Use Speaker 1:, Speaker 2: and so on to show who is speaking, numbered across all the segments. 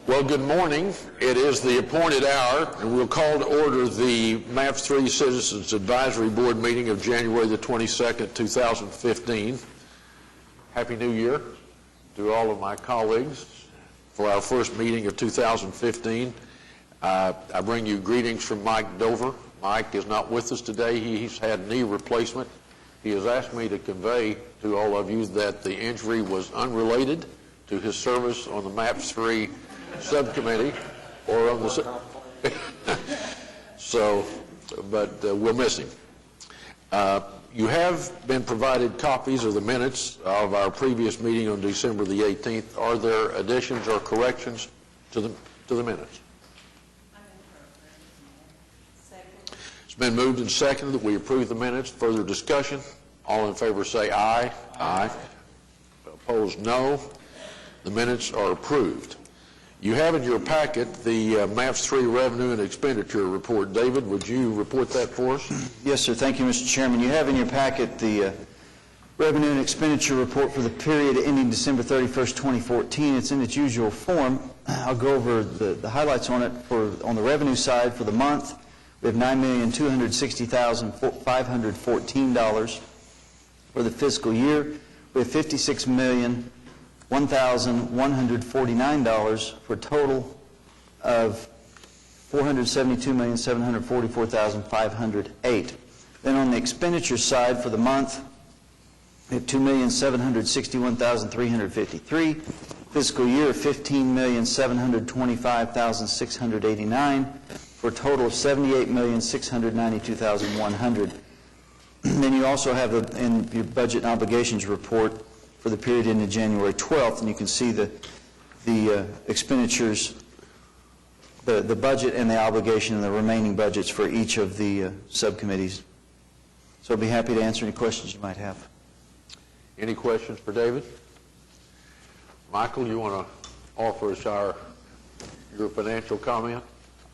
Speaker 1: Well, good morning. It is the appointed hour, and we'll call to order the MAPS 3 Citizens Advisory Board meeting of January the 22nd, 2015. Happy New Year to all of my colleagues for our first meeting of 2015. I bring you greetings from Mike Dover. Mike is not with us today. He's had knee replacement. He has asked me to convey to all of you that the injury was unrelated to his service on the MAPS 3 subcommittee or on the but we'll miss him. You have been provided copies of the minutes of our previous meeting on December the 18th. Are there additions or corrections to the minutes? It's been moved and seconded that we approve the minutes. Further discussion? All in favor say aye. Aye. Opposed, no. The minutes are approved. You have in your packet the MAPS 3 Revenue and Expenditure Report. David, would you report that for us?
Speaker 2: Yes, sir. Thank you, Mr. Chairman. You have in your packet the Revenue and Expenditure Report for the period ending December 31st, 2014. It's in its usual form. I'll go over the highlights on it. On the revenue side for the month, we have $9,260,514. For the fiscal year, we have $56,001,149 for a total of $472,744,508. Then on the expenditure side for the month, we have $2,761,353. Fiscal year, $15,725,689 for a total of $78,692,100. Then you also have in your budget and obligations report for the period ending January 12th, and you can see the expenditures, the budget and the obligation and the remaining budgets for each of the subcommittees. So I'd be happy to answer any questions you might have.
Speaker 1: Any questions for David? Michael, you want to offer us your financial comment?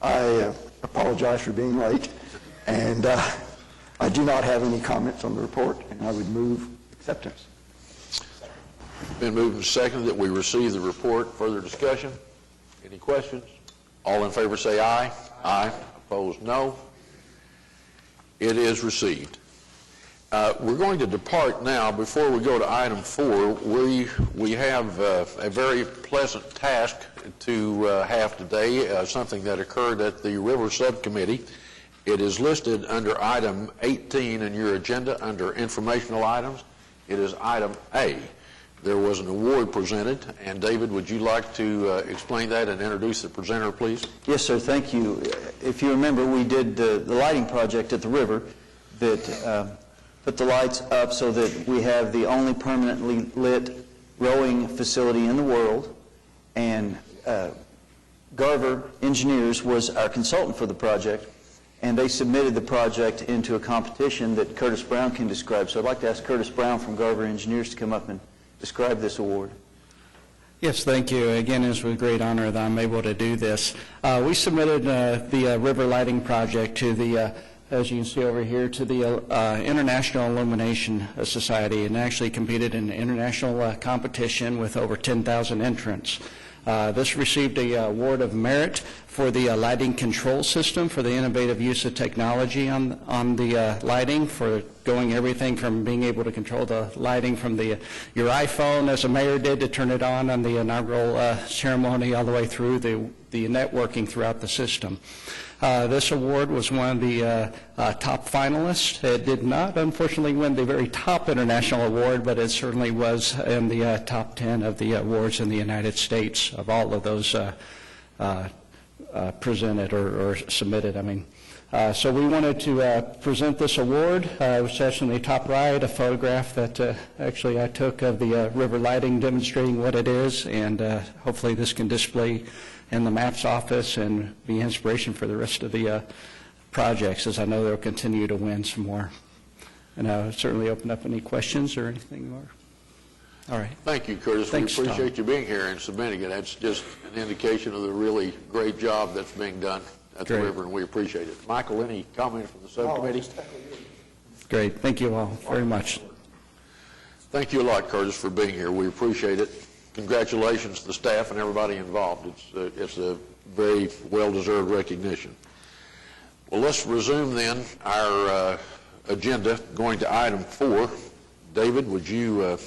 Speaker 3: I apologize for being late, and I do not have any comments on the report, and I would move acceptance.
Speaker 1: Been moved and seconded that we receive the report. Further discussion? Any questions? All in favor say aye. Aye. Opposed, no. It is received. We're going to depart now. Before we go to item 4, we have a very pleasant task to have today, something that occurred at the River Subcommittee. It is listed under item 18 in your agenda under informational items. It is item A. There was an award presented, and David, would you like to explain that and introduce the presenter, please?
Speaker 2: Yes, sir. Thank you. If you remember, we did the lighting project at the river that put the lights up so that we have the only permanently lit rowing facility in the world, and Garver Engineers was our consultant for the project, and they submitted the project into a competition that Curtis Brown can describe. So I'd like to ask Curtis Brown from Garver Engineers to come up and describe this award.
Speaker 4: Yes, thank you. Again, it's with great honor that I'm able to do this. We submitted the river lighting project to the, as you can see over here, to the International Illumination Society, and actually competed in an international competition with over 10,000 entrants. This received an award of merit for the lighting control system, for the innovative use of technology on the lighting, for going everything from being able to control the lighting from your iPhone, as the mayor did, to turn it on the inaugural ceremony, all the way through the networking throughout the system. This award was one of the top finalists. It did not, unfortunately, win the very top international award, but it certainly was in the top 10 of the awards in the United States of all of those presented or submitted. So we wanted to present this award. It was actually in the top right, a photograph that actually I took of the river lighting, demonstrating what it is, and hopefully this can display in the MAPS office and be inspiration for the rest of the projects, as I know they'll continue to win some more. And I'll certainly open up any questions or anything more. All right.
Speaker 1: Thank you, Curtis.
Speaker 4: Thanks,
Speaker 1: we appreciate
Speaker 4: Tom.
Speaker 1: you being here and submitting it. That's just an indication of the really great job that's being done at the river, and we appreciate it. Michael, any comment from the subcommittee?
Speaker 4: Great. Thank you all very much.
Speaker 1: Thank you a lot, Curtis, for being here. We appreciate it. congratulations to the staff and everybody involved. It's a very well-deserved recognition. Well, let's resume then our agenda, going to item 4. David, would you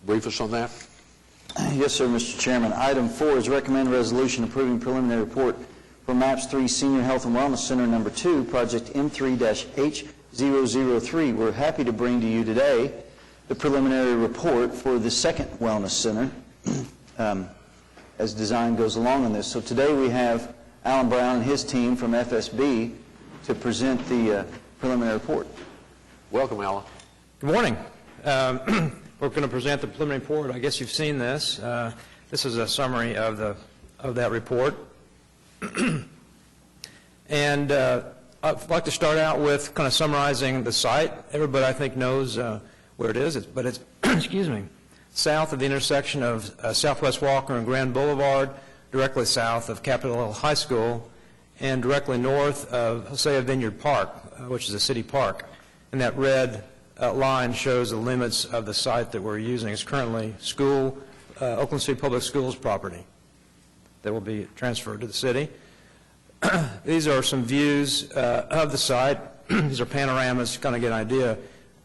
Speaker 1: brief us on that?
Speaker 2: Yes, sir, Mr. Chairman. Item 4 is recommend resolution approving preliminary report for MAPS 3 Senior Health and Wellness Center number 2, project M3-H003. We're happy to bring to you today the preliminary report for the second wellness center as design goes along on this. So today we have Alan Brown and his team from FSB to present the preliminary report.
Speaker 1: Welcome, Alan.
Speaker 5: Good morning. We're going to present the preliminary report. I guess you've seen this. This is a summary of that report. And I'd like to start out with kind of summarizing the site. Everybody, I think, knows where it is, but it's excuse me, south of the intersection of Southwest Walker and Grand Boulevard, directly south of Capitol Hill High School, and directly north of Hosea Vineyard Park, which is a city park. And that red line shows the limits of the site that we're using. It's currently Oakland City Public Schools property that will be transferred to the city. These are some views of the site. These are panoramas to kind of get an idea.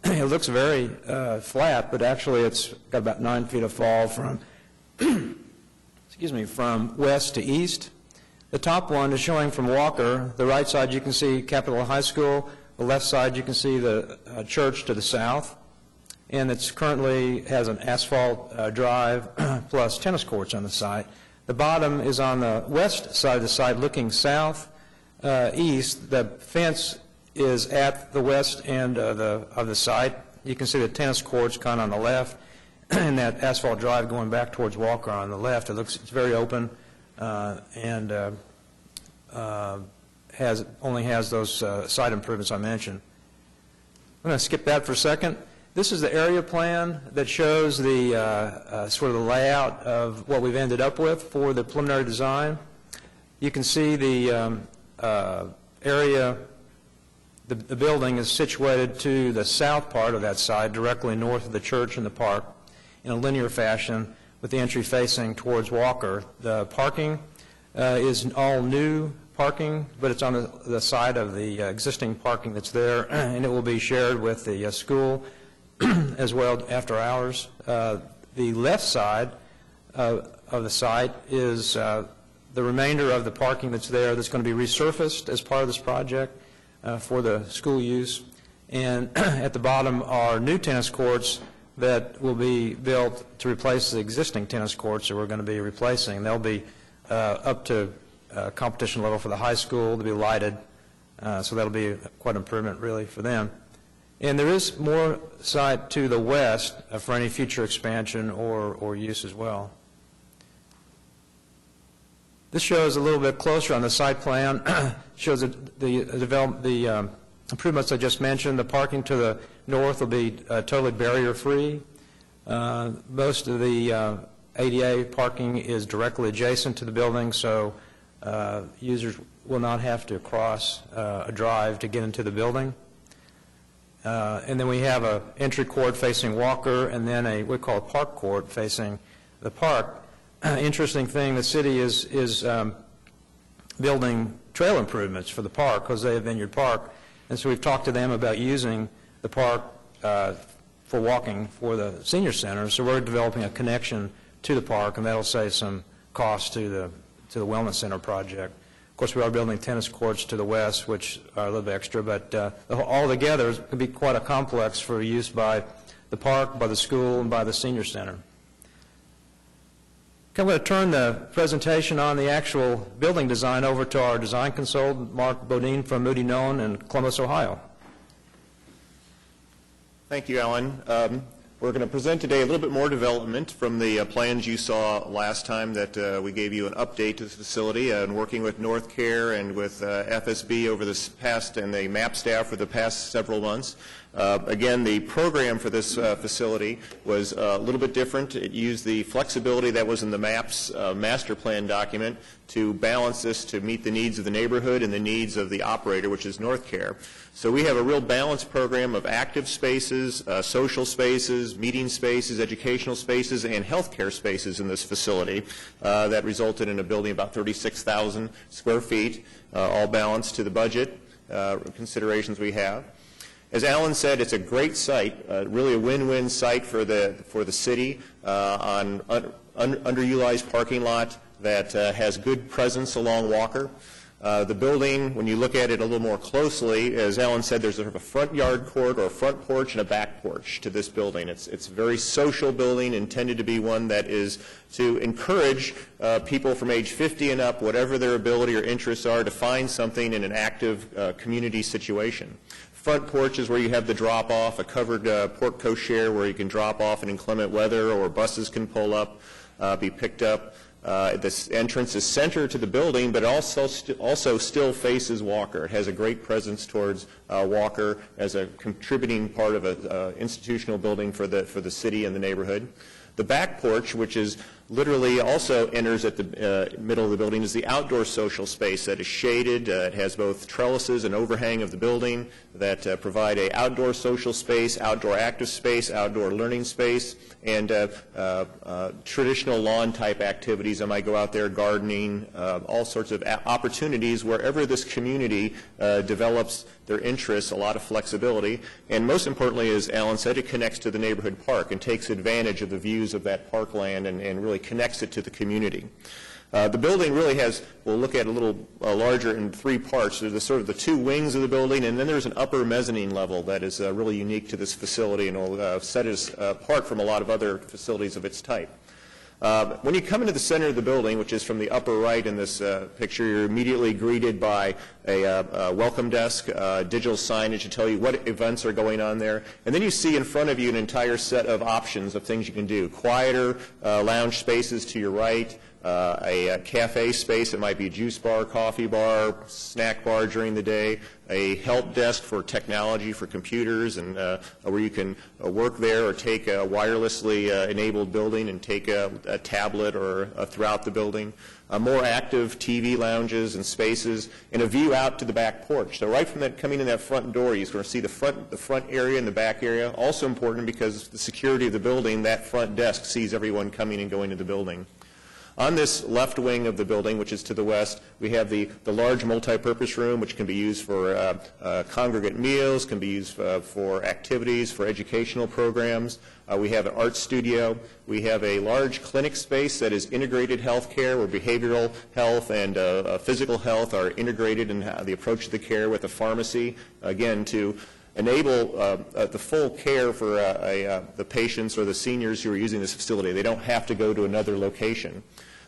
Speaker 5: It looks very flat, but actually it's got about 9 feet of fall from from west to east. The top one is showing from Walker. The right side you can see Capitol High School. The left side you can see the church to the south. And it's currently has an asphalt drive plus tennis courts on the site. The bottom is on the west side of the site looking south east. The fence is at the west end of the site. You can see the tennis courts kind of on the left and that asphalt drive going back towards Walker on the left. It's very open and only has those site improvements I mentioned. I'm going to skip that for a second. This is the area plan that shows the sort of the layout of what we've ended up with for the preliminary design. You can see the area, the building is situated to the south part of that side, directly north of the church and the park, in a linear fashion with the entry facing towards Walker. The parking is all new parking, but it's on the side of the existing parking that's there, and it will be shared with the school as well after hours. The left side of the site is the remainder of the parking that's there that's going to be resurfaced as part of this project for the school use. And at the bottom are new tennis courts that will be built to replace the existing tennis courts that we're going to be replacing. They'll be up to competition level for the high school. They'll be lighted, so that'll be quite an improvement really for them. And there is more site to the west for any future expansion or use as well. This shows a little bit closer on the site plan. Shows the improvements I just mentioned. The parking to the north will be totally barrier-free. Most of the ADA parking is directly adjacent to the building, so users will not have to cross a drive to get into the building. And then we have an entry court facing Walker, and then we call a park court facing the park. Interesting thing, the city is building trail improvements for the park, Hosea Vineyard Park, and so we've talked to them about using the park for walking for the senior center. So we're developing a connection to the park, and that'll save some cost to the wellness center project. Of course, we are building tennis courts to the west, which are a little bit extra, but all together it could be quite a complex for use by the park, by the school, and by the senior center. Okay, I'm going to turn the presentation on the actual building design over to our design consultant, Mark Bodine from Moody Known in Columbus, Ohio.
Speaker 6: Thank you, Alan. We're going to present today a little bit more development from the plans you saw last time that we gave you an update to the facility and working with NorthCare and with FSB over this past and the MAP staff for the past several months. Again, the program for this facility was a little bit different. It used the flexibility that was in the MAPS master plan document to balance this to meet the needs of the neighborhood and the needs of the operator, which is NorthCare. So we have a real balanced program of active spaces, social spaces, meeting spaces, educational spaces, and healthcare spaces in this facility that resulted in a building about 36,000 square feet, all balanced to the budget considerations we have. As Alan said, it's a great site, really a win-win site for the city on underutilized parking lot that has good presence along Walker. The building, when you look at it a little more closely, as Alan said, there's sort of a front yard court or a front porch and a back porch to this building. It's a very social building, intended to be one that is to encourage people from age 50 and up, whatever their ability or interests are, to find something in an active community situation. Front porch is where you have the drop-off, a covered porte cochere where you can drop off in inclement weather, or buses can pull up, be picked up. This entrance is center to the building, but also still faces Walker. It has a great presence towards Walker as a contributing part of an institutional building for the city and the neighborhood. The back porch, which is literally also enters at the middle of the building, is the outdoor social space that is shaded. It has both trellises and overhang of the building that provide an outdoor social space, outdoor active space, outdoor learning space, and traditional lawn-type activities. I might go out there gardening, all sorts of opportunities wherever this community develops their interests, a lot of flexibility. And most importantly, as Alan said, it connects to the neighborhood park and takes advantage of the views of that parkland and really connects it to the community. The building really has, we'll look at a little larger in three parts. There's sort of the two wings of the building, and then there's an upper mezzanine level that is really unique to this facility and will set us apart from a lot of other facilities of its type. When you come into the center of the building, which is from the upper right in this picture, you're immediately greeted by a welcome desk, digital signage to tell you what events are going on there. And then you see in front of you an entire set of options of things you can do. Quieter lounge spaces to your right, a cafe space. It might be a juice bar, coffee bar, snack bar during the day, a help desk for technology, for computers, and where you can work there or take a wirelessly enabled building and take a tablet or throughout the building. More active TV lounges and spaces, and a view out to the back porch. So right from that, coming in that front door, you're going to see the front area and the back area. Also important because the security of the building, that front desk sees everyone coming and going to the building. On this left wing of the building, which is to the west, we have the large multi-purpose room, which can be used for congregate meals, can be used for activities, for educational programs. We have an art studio. We have a large clinic space that is integrated health care, where behavioral health and physical health are integrated in the approach to the care, with a pharmacy, again, to enable the full care for the patients or the seniors who are using this facility. They don't have to go to another location.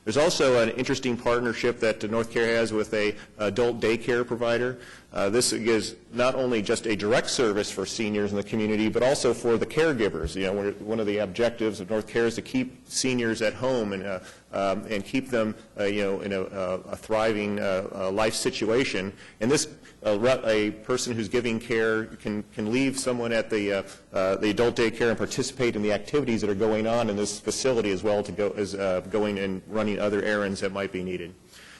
Speaker 6: There's also an interesting partnership that NorthCare has with an adult daycare provider. This is not only just a direct service for seniors in the community, but also for the caregivers. You know, one of the objectives of NorthCare is to keep seniors at home and keep them, in a thriving life situation. And this, a person who's giving care can leave someone at the adult daycare and participate in the activities that are going on in this facility, as well as going and running other errands that might be needed.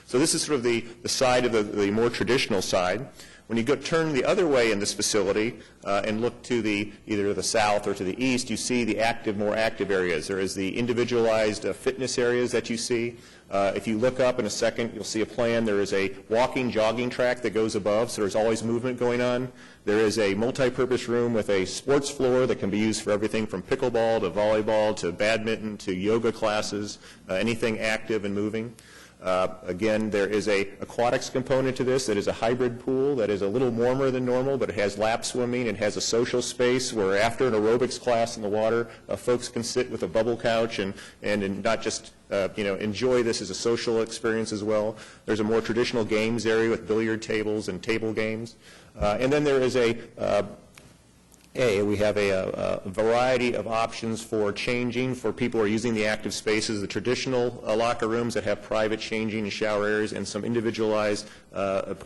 Speaker 6: So this is sort of the side of the more traditional side. When you turn the other way in this facility and look to either the south or to the east, you see the more active areas. There is the individualized fitness areas that you see. If you look up in a second, you'll see a plan. There is a walking, jogging track that goes above, so there's always movement going on. There is a multi-purpose room with a sports floor that can be used for everything from pickleball to volleyball to badminton to yoga classes, anything active and moving. Again, there is a aquatics component to this that is a hybrid pool that is a little warmer than normal, but it has lap swimming. It has a social space where after an aerobics class in the water, folks can sit with a bubble couch and not just enjoy this as a social experience as well. There's a more traditional games area with billiard tables and table games. And then there is we have a variety of options for changing for people who are using the active spaces, the traditional locker rooms that have private changing and shower areas, and some individualized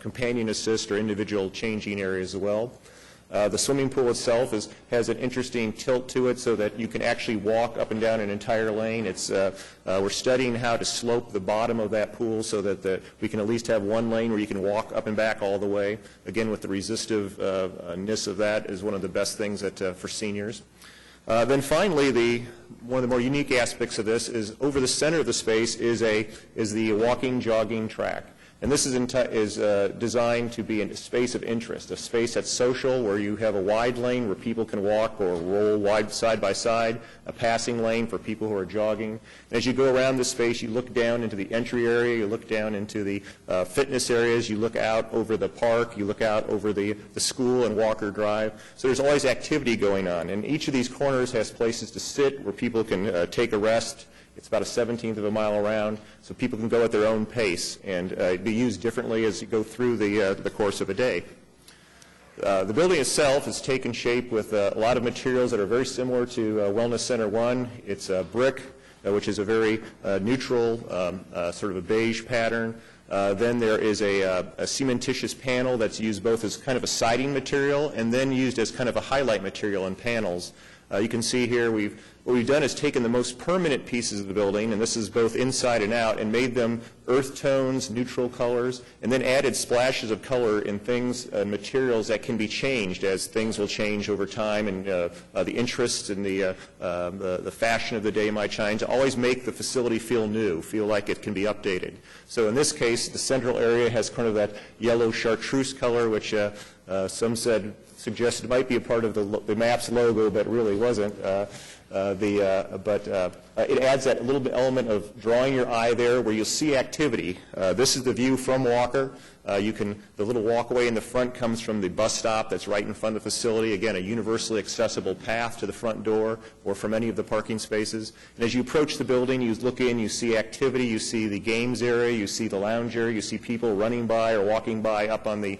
Speaker 6: companion assist or individual changing areas as well. The swimming pool itself has an interesting tilt to it so that you can actually walk up and down an entire lane. We're studying how to slope the bottom of that pool so that we can at least have one lane where you can walk up and back all the way. Again, with the resistiveness of that is one of the best things for seniors. Then finally, one of the more unique aspects of this is over the center of the space is the walking, jogging track. And this is designed to be a space of interest, a space that's social where you have a wide lane where people can walk or roll wide side by side, a passing lane for people who are jogging. And as you go around this space, you look down into the entry area, you look down into the fitness areas, you look out over the park, you look out over the school and Walker Drive. So there's always activity going on. And each of these corners has places to sit where people can take a rest. It's about a 17th of a mile around, so people can go at their own pace and be used differently as you go through the course of a day. The building itself has taken shape with a lot of materials that are very similar to Wellness Center 1. It's brick, which is a very neutral, sort of a beige pattern. Then there is a cementitious panel that's used both as kind of a siding material and then used as kind of a highlight material in panels. You can see here what we've done is taken the most permanent pieces of the building, and this is both inside and out, and made them earth tones, neutral colors, and then added splashes of color in things and materials that can be changed as things will change over time and the interests and the fashion of the day might change. Always make the facility feel new, feel like it can be updated. So in this case, the central area has kind of that yellow chartreuse color, which some suggested might be a part of the MAPS logo, but really wasn't. It adds that little bit element of drawing your eye there where you'll see activity. This is the view from Walker. The little walkway in the front comes from the bus stop that's right in front of the facility. Again, a universally accessible path to the front door or from any of the parking spaces. And as you approach the building, you look in, you see activity, you see the games area, you see the lounge area, you see people running by or walking by up on the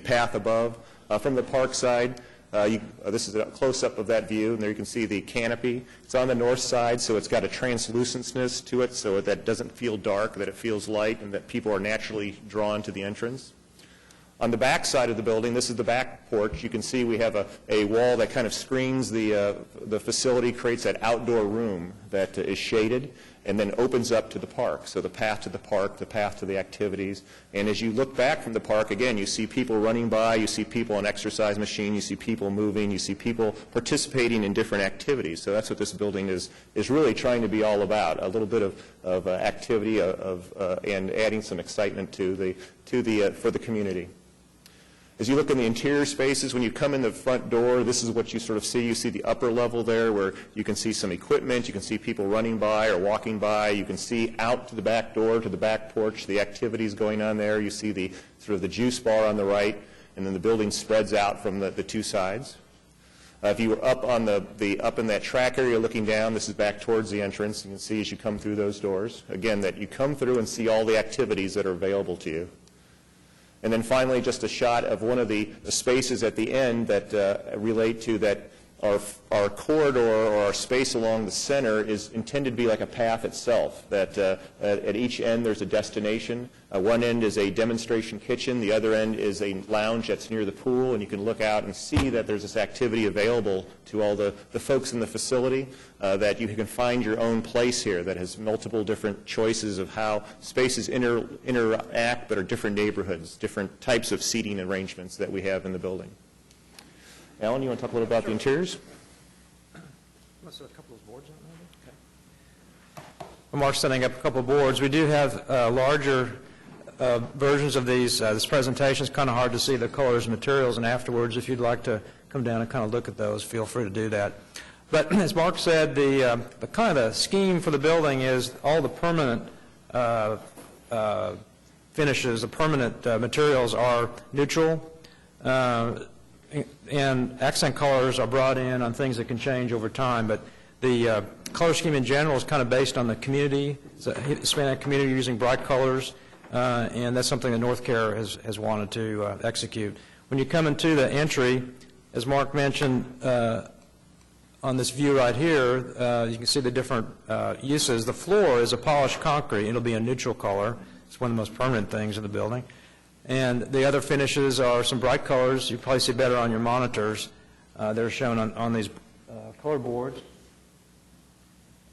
Speaker 6: path above. From the park side, this is a close-up of that view, and there you can see the canopy. It's on the north side, so it's got a translucentness to it so that it doesn't feel dark, that it feels light, and that people are naturally drawn to the entrance. On the back side of the building, this is the back porch. You can see we have a wall that kind of screens the facility, creates that outdoor room that is shaded, and then opens up to the park. So the path to the park, the path to the activities. And as you look back from the park, again, you see people running by, you see people on exercise machine, you see people moving, you see people participating in different activities. So that's what this building is really trying to be all about, a little bit of activity and adding some excitement for the community. As you look in the interior spaces, when you come in the front door, this is what you sort of see. You see the upper level there where you can see some equipment, you can see people running by or walking by, you can see out to the back door, to the back porch, the activities going on there. You see the sort of the juice bar on the right, and then the building spreads out from the two sides. If you were up on up in that track area looking down, this is back towards the entrance. You can see as you come through those doors, again, that you come through and see all the activities that are available to you. And then finally, just a shot of one of the spaces at the end that relate to that our corridor or our space along the center is intended to be like a path itself, that at each end there's a destination. One end is a demonstration kitchen, the other end is a lounge that's near the pool, and you can look out and see that there's this activity available to all the folks in the facility, that you can find your own place here that has multiple different choices of how spaces interact, but are different neighborhoods, different types of seating arrangements that we have in the building. Alan, you want to talk a little about the interiors?
Speaker 5: Let's set a couple of boards on there. Okay. Well, Mark's setting up a couple of boards. We do have larger versions of these. This presentation is kind of hard to see the colors and materials, and afterwards, if you'd like to come down and kind of look at those, feel free to do that. But as Mark said, the kind of the scheme for the building is all the permanent finishes, the permanent materials are neutral. And accent colors are brought in on things that can change over time, but the color scheme in general is kind of based on the community, it's a Hispanic community using bright colors, and that's something that NorthCare has wanted to execute. When you come into the entry, as Mark mentioned, on this view right here, you can see the different uses. The floor is a polished concrete. It'll be a neutral color. It's one of the most permanent things in the building. And the other finishes are some bright colors. You probably see better on your monitors. They're shown on these color boards.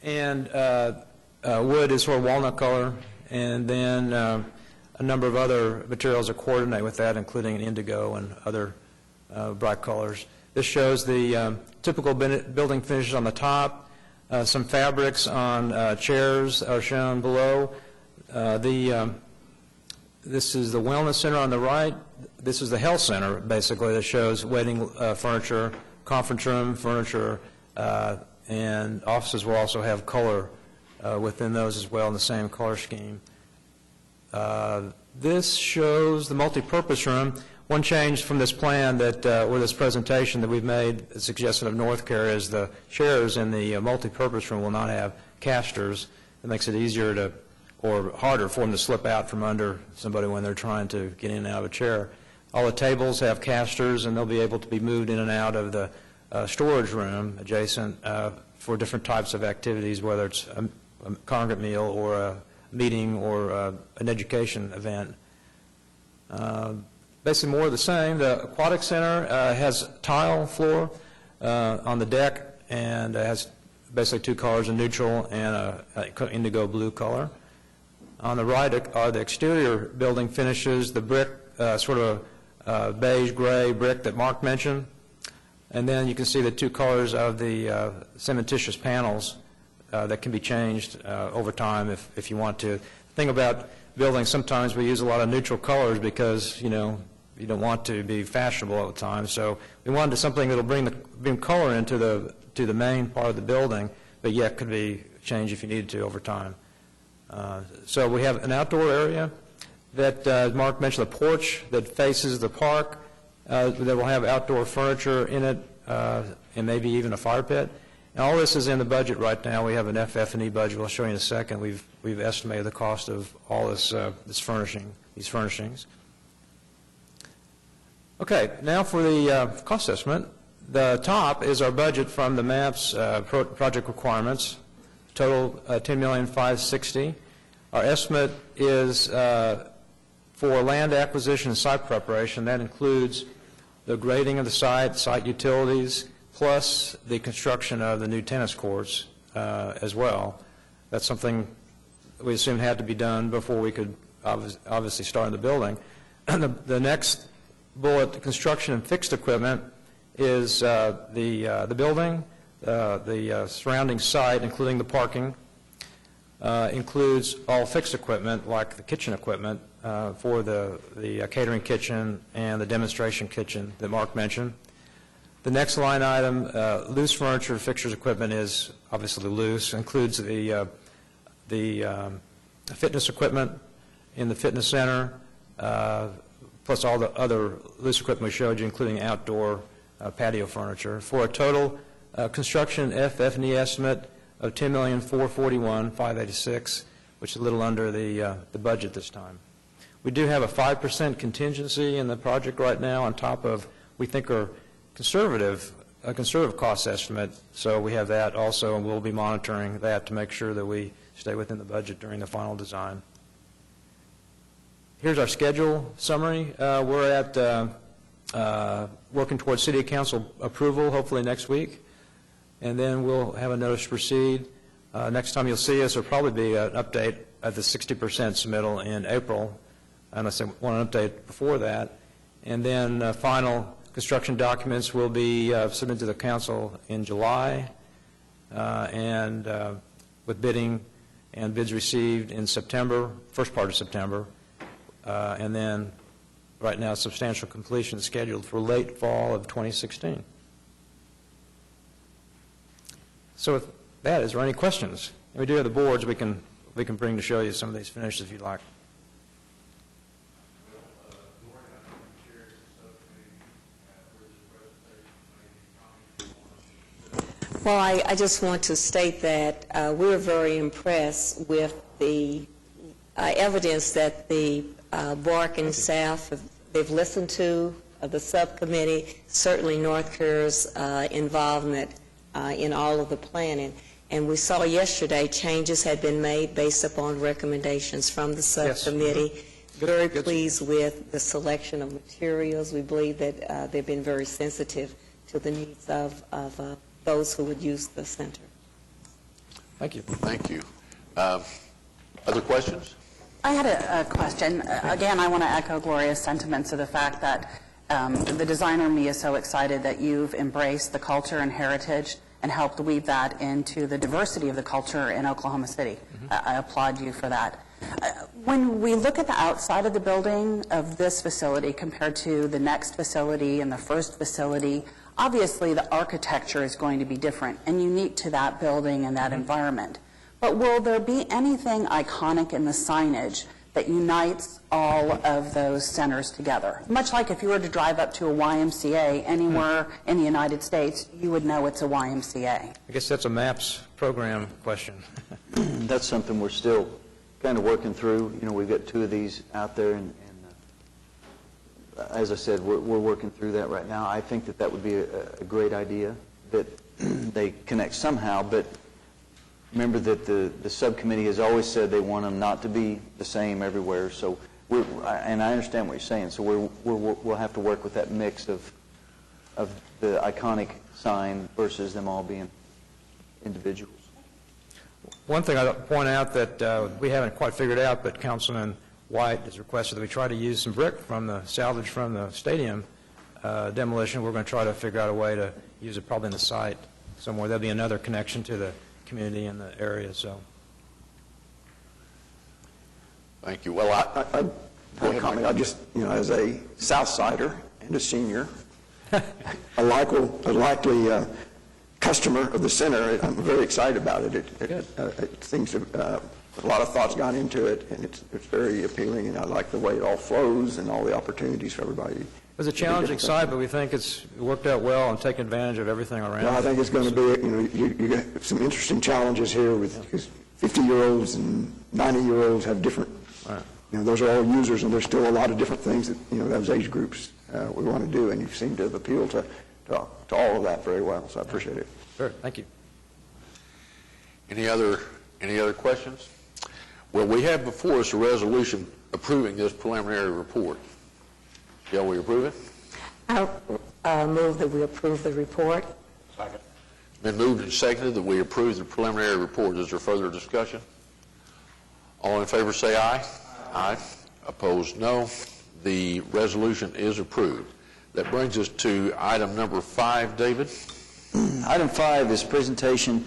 Speaker 5: And wood is sort of walnut color, and then a number of other materials that coordinate with that, including an indigo and other bright colors. This shows the typical building finishes on the top. Some fabrics on chairs are shown below. This is the Wellness Center on the right. This is the Health Center, basically, that shows waiting furniture, conference room furniture, and offices will also have color within those as well in the same color scheme. This shows the multi-purpose room. One change from this plan that, or this presentation that we've made, a suggestion of NorthCare, is the chairs in the multi-purpose room will not have casters. It makes it easier to, or harder for them to slip out from under somebody when they're trying to get in and out of a chair. All the tables have casters, and they'll be able to be moved in and out of the storage room adjacent for different types of activities, whether it's a congregate meal or a meeting or an education event. Basically more of the same. The Aquatic Center has tile floor on the deck, and has basically two colors, a neutral and a indigo blue color. On the right are the exterior building finishes, the brick, sort of beige gray brick that Mark mentioned. And then you can see the two colors of the cementitious panels that can be changed over time if you want to. The thing about buildings, sometimes we use a lot of neutral colors because, you know, you don't want to be fashionable all the time. So we wanted something that will bring color into the main part of the building, but yet could be changed if you needed to over time. So we have an outdoor area that, as Mark mentioned, a porch that faces the park that will have outdoor furniture in it, and maybe even a fire pit. And all this is in the budget right now. We have an FF&E budget. We'll show you in a second. We've estimated the cost of all these furnishings. Okay, now for the cost estimate. The top is our budget from the MAPS project requirements. Total $10,560,000. Our estimate is for land acquisition and site preparation. That includes the grading of the site utilities, plus the construction of the new tennis courts as well. That's something we assumed had to be done before we could obviously start the building. The next bullet, the construction and fixed equipment, is the building, the surrounding site, including the parking, includes all fixed equipment like the kitchen equipment for the catering kitchen and the demonstration kitchen that Mark mentioned. The next line item, loose furniture, fixtures, equipment, is obviously loose. Includes the fitness equipment in the fitness center, plus all the other loose equipment we showed you, including outdoor patio furniture, for a total construction FF&E estimate of $10,441,586, which is a little under the budget this time. We do have a 5% contingency in the project right now on top of, we think, a conservative cost estimate. So we have that also, and we'll be monitoring that to make sure that we stay within the budget during the final design. Here's our schedule summary. We're at working towards City Council approval, hopefully next week, and then we'll have a notice to proceed. Next time you'll see us, there'll probably be an update at the 60% submittal in April, unless they want an update before that. And then final construction documents will be submitted to the council in July, and with bidding and bids received in September, first part of September, and then right now substantial completion is scheduled for late fall of 2016. So with that, is there any questions? And we do have the boards we can bring to show you some of these finishes if you'd like.
Speaker 7: Well, I just want to state that we're very impressed with the evidence that the Board and staff, they've listened to the subcommittee, certainly NorthCare's involvement in all of the planning. And we saw yesterday changes had been made based upon recommendations from the subcommittee.
Speaker 5: Yes.
Speaker 7: very pleased with the selection of materials. We believe that they've been very sensitive to the needs of those who would use the center.
Speaker 5: Thank you.
Speaker 1: Thank you. Other questions?
Speaker 8: I had a question. Again, I want to echo Gloria's sentiments of the fact that the designer me is so excited that you've embraced the culture and heritage and helped weave that into the diversity of the culture in Oklahoma City. I applaud you for that. When we look at the outside of the building of this facility compared to the next facility and the first facility, obviously the architecture is going to be different and unique to that building and that environment. But will there be anything iconic in the signage that unites all of those centers together? Much like if you were to drive up to a YMCA anywhere in the United States, you would know it's a YMCA.
Speaker 5: I guess that's a MAPS program question.
Speaker 2: That's something we're still kind of working through. You know, we've got 2 of these out there, and as I said, we're working through that right now. I think that would be a great idea, that they connect somehow, but remember that the subcommittee has always said they want them not to be the same everywhere. So, and I understand what you're saying. So we'll have to work with that mix of the iconic sign versus them all being individuals.
Speaker 5: One thing I'd point out that we haven't quite figured out, but Councilman White has requested that we try to use some brick from the salvage from the stadium demolition. We're going to try to figure out a way to use it probably in the site somewhere. There'll be another connection to the community in the area. So,
Speaker 1: Thank you. Well,
Speaker 3: I have a comment. I just, as a South Sider and a senior, a likely customer of the center, I'm very excited about it. It seems to, a lot of thoughts gone into it, and it's very appealing, and I like the way it all flows and all the opportunities for everybody.
Speaker 5: it was a challenging site, but we think it's worked out well and taken advantage of everything around.
Speaker 3: Well, I think it's going to be, you got some interesting challenges here with, because 50-year-olds and 90-year-olds have different, those are all users, and there's still a lot of different things that, those age groups we want to do, and you seem to have appealed to all of that very well, so I appreciate it.
Speaker 5: Sure, thank you.
Speaker 1: any other questions? Well, we have before us a resolution approving this preliminary report. Shall we approve it?
Speaker 7: I move that we approve the report.
Speaker 1: Second. Been moved and seconded that we approve the preliminary report. Is there further discussion? All in favor say aye. Aye. Opposed, no. The resolution is approved. That brings us to item number 5, David.
Speaker 2: Item 5 is presentation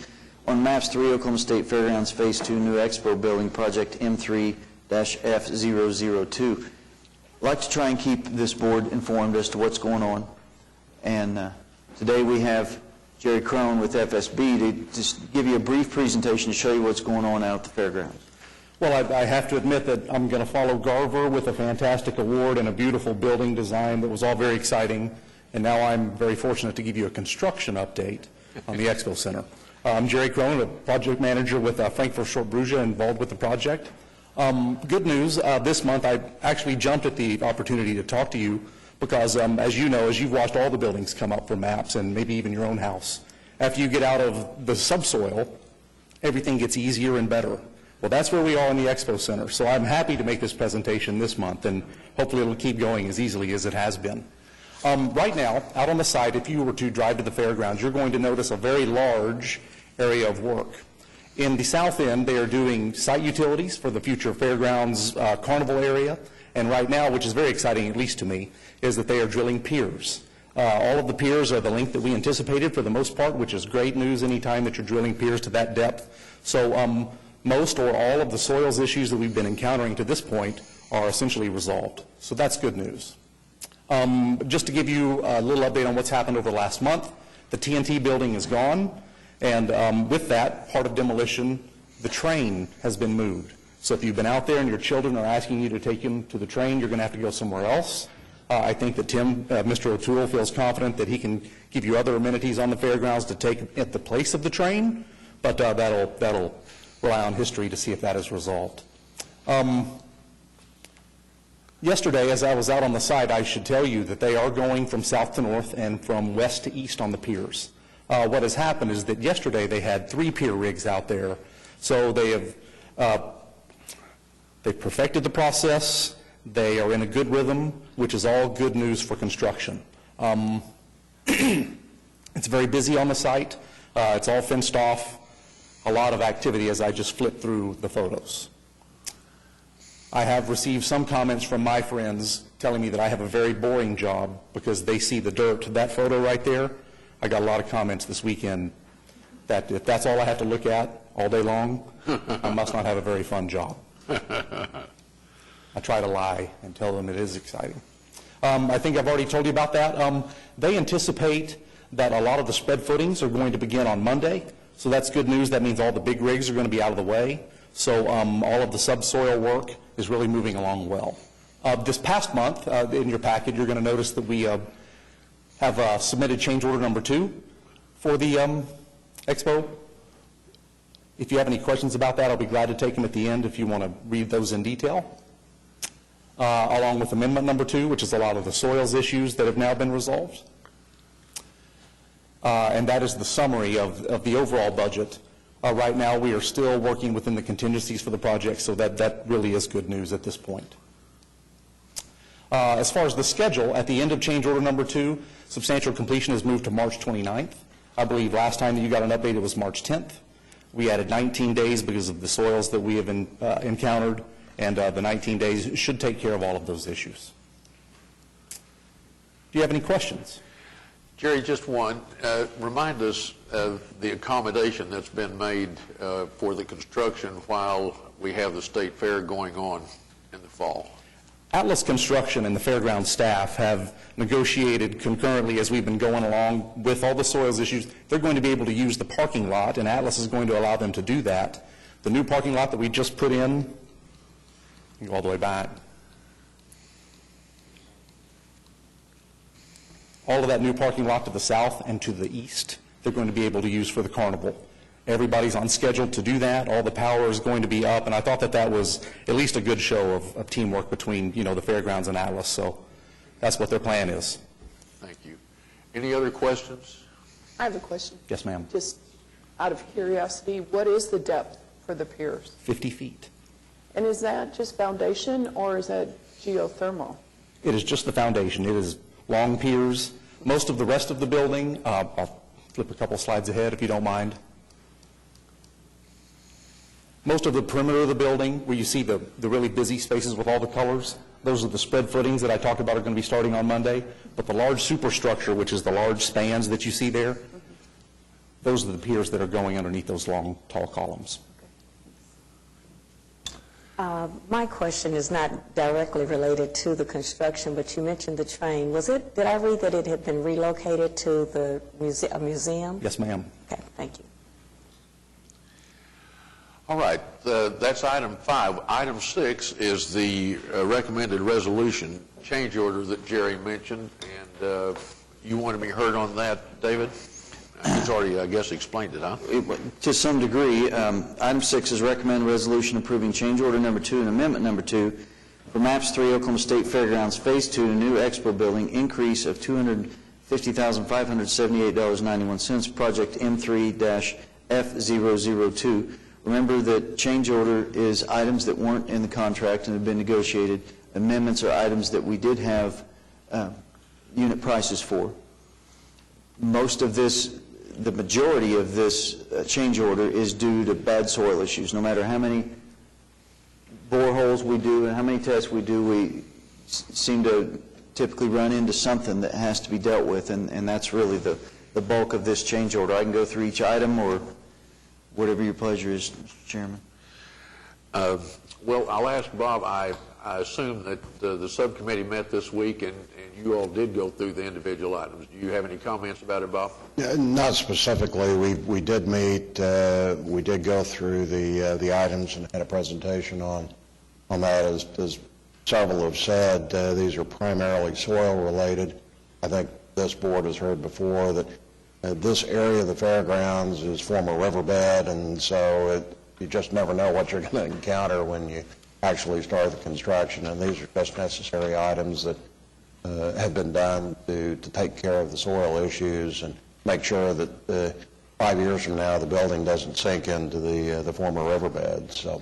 Speaker 2: on MAPS 3 Oklahoma State Fairgrounds Phase 2 New Expo Building Project M3-F002. I'd like to try and keep this board informed as to what's going on. And today we have Jerry Crone with FSB to just give you a brief presentation to show you what's going on out at the fairgrounds.
Speaker 4: Well, I have to admit that I'm going to follow Garver with a fantastic award and a beautiful building design that was all very exciting. And now I'm very fortunate to give you a construction update on the Expo Center. I'm Jerry Crone, a project manager with Frankfurt Short Brugia, involved with the project. Good news, this month I actually jumped at the opportunity to talk to you because, as you know, as you've watched all the buildings come up for MAPS and maybe even your own house, after you get out of the subsoil, everything gets easier and better. Well, that's where we are in the Expo Center. So I'm happy to make this presentation this month, and hopefully it'll keep going as easily as it has been. Right now, out on the site, if you were to drive to the fairgrounds, you're going to notice a very large area of work. In the south end, they are doing site utilities for the future fairgrounds carnival area, and right now, which is very exciting, at least to me, is that they are drilling piers. All of the piers are the length that we anticipated for the most part, which is great news anytime that you're drilling piers to that depth. So most or all of the soils issues that we've been encountering to this point are essentially resolved. So that's good news. Just to give you a little update on what's happened over the last month, the TNT building is gone, and with that, part of demolition, the train has been moved. So if you've been out there and your children are asking you to take them to the train, you're going to have to go somewhere else. I think that Mr. O'Toole feels confident that he can give you other amenities on the fairgrounds to take at the place of the train, but that'll rely on history to see if that is resolved. Yesterday, as I was out on the site, I should tell you that they are going from south to north and from west to east on the piers. What has happened is that yesterday they had 3 pier rigs out there. So they've perfected the process.
Speaker 9: They are in a good rhythm, which is all good news for construction. It's very busy on the site. It's all fenced off. A lot of activity as I just flipped through the photos. I have received some comments from my friends telling me that I have a very boring job because they see the dirt. That photo right there, I got a lot of comments this weekend that if that's all I have to look at all day long, I must not have a very fun job. I try to lie and tell them it is exciting. I think I've already told you about that. They anticipate that a lot of the spread footings are going to begin on Monday, so that's good news. That means all the big rigs are going to be out of the way. So all of the subsoil work is really moving along well. This past month, in your packet, you're going to notice that we have submitted change order number 2 for the Expo. If you have any questions about that, I'll be glad to take them at the end if you want to read those in detail. Along with amendment number 2, which is a lot of the soils issues that have now been resolved. And that is the summary of the overall budget. Right now, we are still working within the contingencies for the project, so that really is good news at this point. As far as the schedule, at the end of change order number 2, substantial completion is moved to March 29th. I believe last time that you got an update, it was March 10th. We added 19 days because of the soils that we have encountered, and the 19 days should take care of all of those issues. Do you have any questions?
Speaker 1: Jerry, just one. Remind us of the accommodation that's been made for the construction while we have the state fair going on in the fall.
Speaker 9: Atlas Construction and the fairground staff have negotiated concurrently as we've been going along with all the soils issues. They're going to be able to use the parking lot, and Atlas is going to allow them to do that. The new parking lot that we just put in, you go all the way back. All of that new parking lot to the south and to the east, they're going to be able to use for the carnival. Everybody's on schedule to do that. All the power is going to be up, and I thought that was at least a good show of teamwork between, the fairgrounds and Atlas. So that's what their plan is.
Speaker 1: Thank you. Any other questions?
Speaker 10: I have a question.
Speaker 9: Yes, ma'am.
Speaker 10: Just out of curiosity, what is the depth for the piers?
Speaker 9: 50 feet.
Speaker 10: And is that just foundation or is that geothermal?
Speaker 9: It is just the foundation. It is long piers. Most of the rest of the building, I'll flip a couple slides ahead if you don't mind. Most of the perimeter of the building, where you see the really busy spaces with all the colors, those are the spread footings that I talked about are going to be starting on Monday. But the large superstructure, which is the large spans that you see there, those are the piers that are going underneath those long, tall columns.
Speaker 7: My question is not directly related to the construction, but you mentioned the train. Did I read that it had been relocated to the museum?
Speaker 9: Yes, ma'am.
Speaker 7: Okay, thank you.
Speaker 1: All right, that's item 5. Item 6 is the recommended resolution change order that Jerry mentioned, and you want to be heard on that, David? He's already, I guess, explained it, huh?
Speaker 2: To some degree, item 6 is recommended resolution approving change order number 2 and amendment number 2 for MAPS 3 Oklahoma State Fairgrounds Phase 2 to new expo building, increase of $250,578.91, project M3-F002. Remember that change order is items that weren't in the contract and have been negotiated. Amendments are items that we did have unit prices for. Most of this, the majority of this change order is due to bad soil issues. No matter how many boreholes we do and how many tests we do, we seem to typically run into something that has to be dealt with, and that's really the bulk of this change order. I can go through each item or whatever your pleasure is, Mr. Chairman.
Speaker 1: Well, I'll ask Bob. I assume that the subcommittee met this week, and you all did go through the individual items. Do you have any comments about it, Bob?
Speaker 11: Not specifically. We did meet. We did go through the items and had a presentation on that. As several have said, these are primarily soil related. I think this board has heard before that this area of the fairgrounds is former riverbed, and so you just never know what you're going to encounter when you actually start the construction, and these are just necessary items that have been done to take care of the soil issues and make sure that 5 years from now the building doesn't sink into the former riverbed. So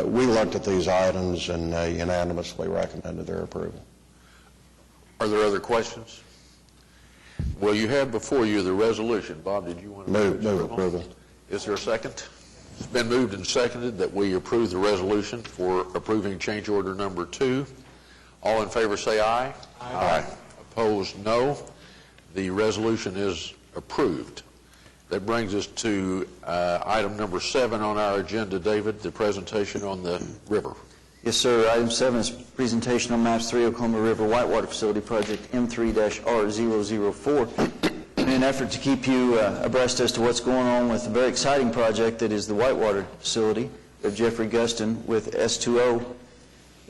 Speaker 11: We looked at these items and unanimously recommended their approval.
Speaker 1: Are there other questions? Well, you have before you the resolution. Bob, did you want to
Speaker 11: Move approval.
Speaker 1: Is there a second? It's been moved and seconded that we approve the resolution for approving change order number 2. All in favor say aye. Aye. Opposed, no. The resolution is approved. That brings us to item number 7 on our agenda, David, the presentation on the river.
Speaker 2: Yes, sir. Item 7 is presentation on Maps 3 Oklahoma River Whitewater Facility Project M3-R004. In an effort to keep you abreast as to what's going on with a very exciting project that is the Whitewater Facility, we have Jeffrey Guston with S2O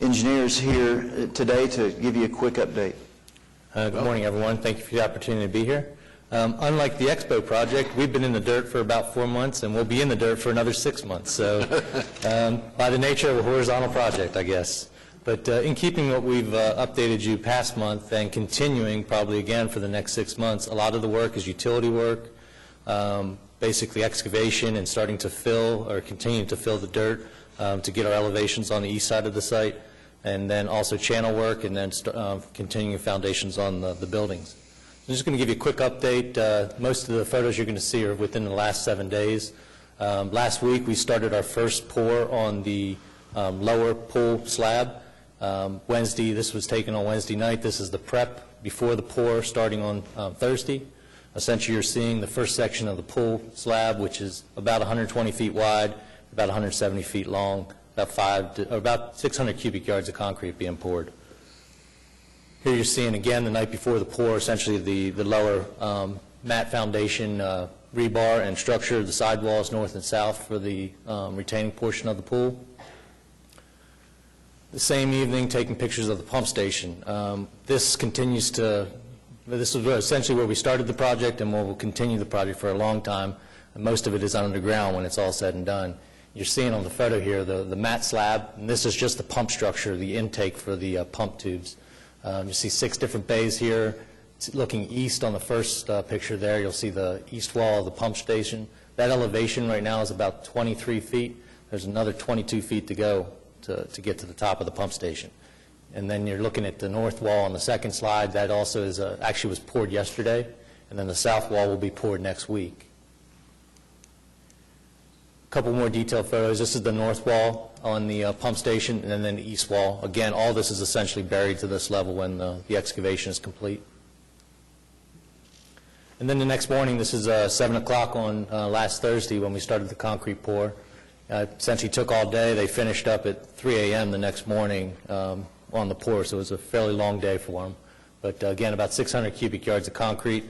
Speaker 2: Engineers here today to give you a quick update.
Speaker 12: Good morning, everyone. Thank you for the opportunity to be here. Unlike the Expo project, we've been in the dirt for about 4 months, and we'll be in the dirt for another 6 months. So by the nature of a horizontal project, I guess. But in keeping what we've updated you past month and continuing probably again for the next 6 months, a lot of the work is utility work, basically excavation and starting to fill or continue to fill the dirt to get our elevations on the east side of the site, and then also channel work, and then continuing foundations on the buildings. I'm just going to give you a quick update. Most of the photos you're going to see are within the last 7 days. Last week we started our first pour on the lower pool slab. Wednesday, this was taken on Wednesday night. This is the prep before the pour starting on Thursday. Essentially you're seeing the first section of the pool slab, which is about 120 feet wide, about 170 feet long, about 600 cubic yards of concrete being poured. Here you're seeing again the night before the pour, essentially the lower mat foundation rebar and structure, the sidewalls north and south for the retaining portion of the pool. The same evening, taking pictures of the pump station. This is essentially where we started the project, and we'll continue the project for a long time. And most of it is underground when it's all said and done. You're seeing on the photo here the mat slab, and this is just the pump structure, the intake for the pump tubes. You see 6 different bays here. Looking east on the first picture there, you'll see the east wall of the pump station. That elevation right now is about 23 feet. There's another 22 feet to go to get to the top of the pump station. And then you're looking at the north wall on the second slide. That also is actually was poured yesterday, and then the south wall will be poured next week. A couple more detailed photos. This is the north wall on the pump station, and then the east wall. Again, all this is essentially buried to this level when the excavation is complete. And then the next morning, this is 7 o'clock on last Thursday when we started the concrete pour. Essentially took all day. They finished up at 3 a.m. the next morning on the pour, so it was a fairly long day for them. But again, about 600 cubic yards of concrete.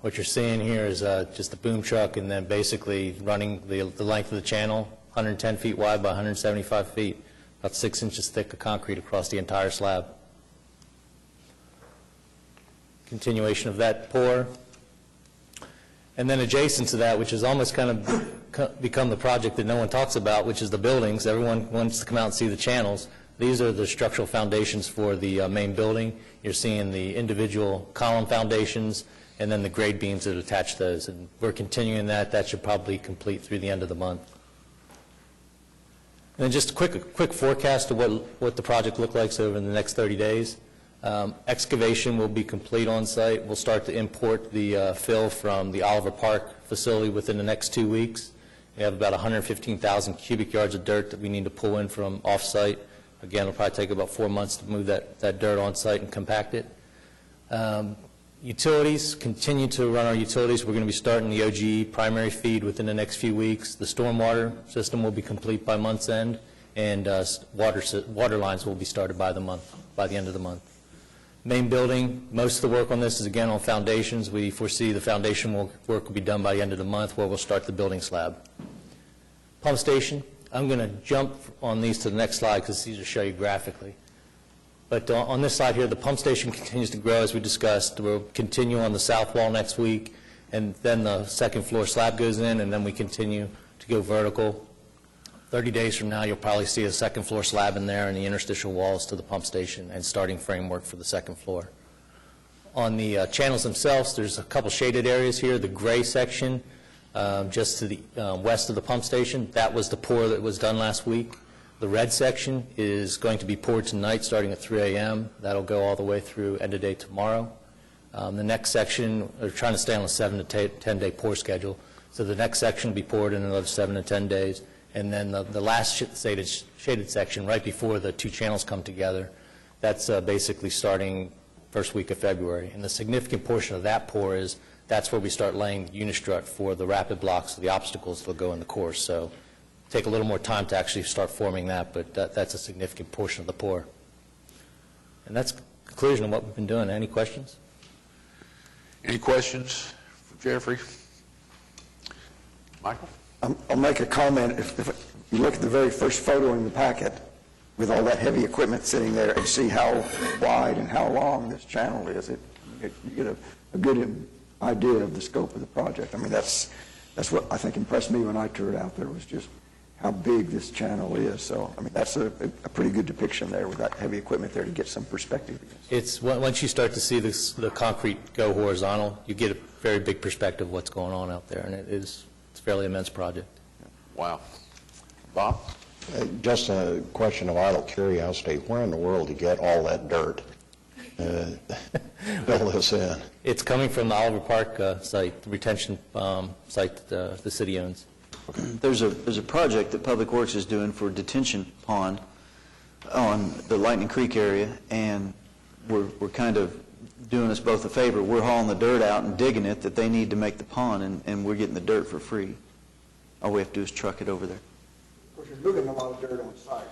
Speaker 12: What you're seeing here is just the boom truck, and then basically running the length of the channel, 110 feet wide by 175 feet, about 6 inches thick of concrete across the entire slab. Continuation of that pour. And then adjacent to that, which has almost kind of become the project that no one talks about, which is the buildings. Everyone wants to come out and see the channels. These are the structural foundations for the main building. You're seeing the individual column foundations and then the grade beams that attach those. And we're continuing that. That should probably complete through the end of the month. And then just a quick forecast of what the project looks like over the next 30 days. Excavation will be complete on site. We'll start to import the fill from the Oliver Park facility within the next 2 weeks. We have about 115,000 cubic yards of dirt that we need to pull in from off-site. Again, it'll probably take about 4 months to move that dirt on site and compact it. Utilities, continue to run our utilities. We're going to be starting the OGE primary feed within the next few weeks. The stormwater system will be complete by month's end, and water lines will be started by the end of the month. Main building, most of the work on this is again on foundations. We foresee the foundation work will be done by the end of the month, where we'll start the building slab. Pump station, I'm going to jump on these to the next slide because these will show you graphically. But on this slide here, the pump station continues to grow as we discussed. We'll continue on the south wall next week, and then the second floor slab goes in, and then we continue to go vertical. 30 days from now, you'll probably see a second floor slab in there and the interstitial walls to the pump station and starting framework for the second floor. On the channels themselves, there's a couple shaded areas here. The gray section just to the west of the pump station, that was the pour that was done last week. The red section is going to be poured tonight, starting at 3 a.m. That'll go all the way through end of day tomorrow. The next section, they're trying to stay on a 7 to 10 day pour schedule. So the next section will be poured in another 7 to 10 days. And then the last shaded section, right before the two channels come together, that's basically starting first week of February. And the significant portion of that pour is that's where we start laying the unistrut for the rapid blocks, the obstacles that will go in the course. So take a little more time to actually start forming that, but that's a significant portion of the pour. And that's the conclusion of what we've been doing. Any questions?
Speaker 1: Any questions for Jeffrey? Michael?
Speaker 3: I'll make a comment. If you look at the very first photo in the packet, with all that heavy equipment sitting there, and see how wide and how long this channel is, you get a good idea of the scope of the project. I mean, that's what I think impressed me when I toured out there, was just how big this channel is. So, I mean, that's a pretty good depiction there with that heavy equipment there to get some perspective.
Speaker 12: It's once you start to see the concrete go horizontal, you get a very big perspective of what's going on out there, and it's a fairly immense project.
Speaker 1: Wow. Bob?
Speaker 11: Just a question of idle curiosity, where in the world do you get all that dirt? Fill this in.
Speaker 12: It's coming from the Oliver Park site, the retention site that the city owns.
Speaker 2: There's a project that Public Works is doing for a detention pond on the Lightning Creek area, and we're kind of doing us both a favor. We're hauling the dirt out and digging it that they need to make the pond, and we're getting the dirt for free. All we have to do is truck it over there.
Speaker 3: Of course, you're moving a lot of dirt on site.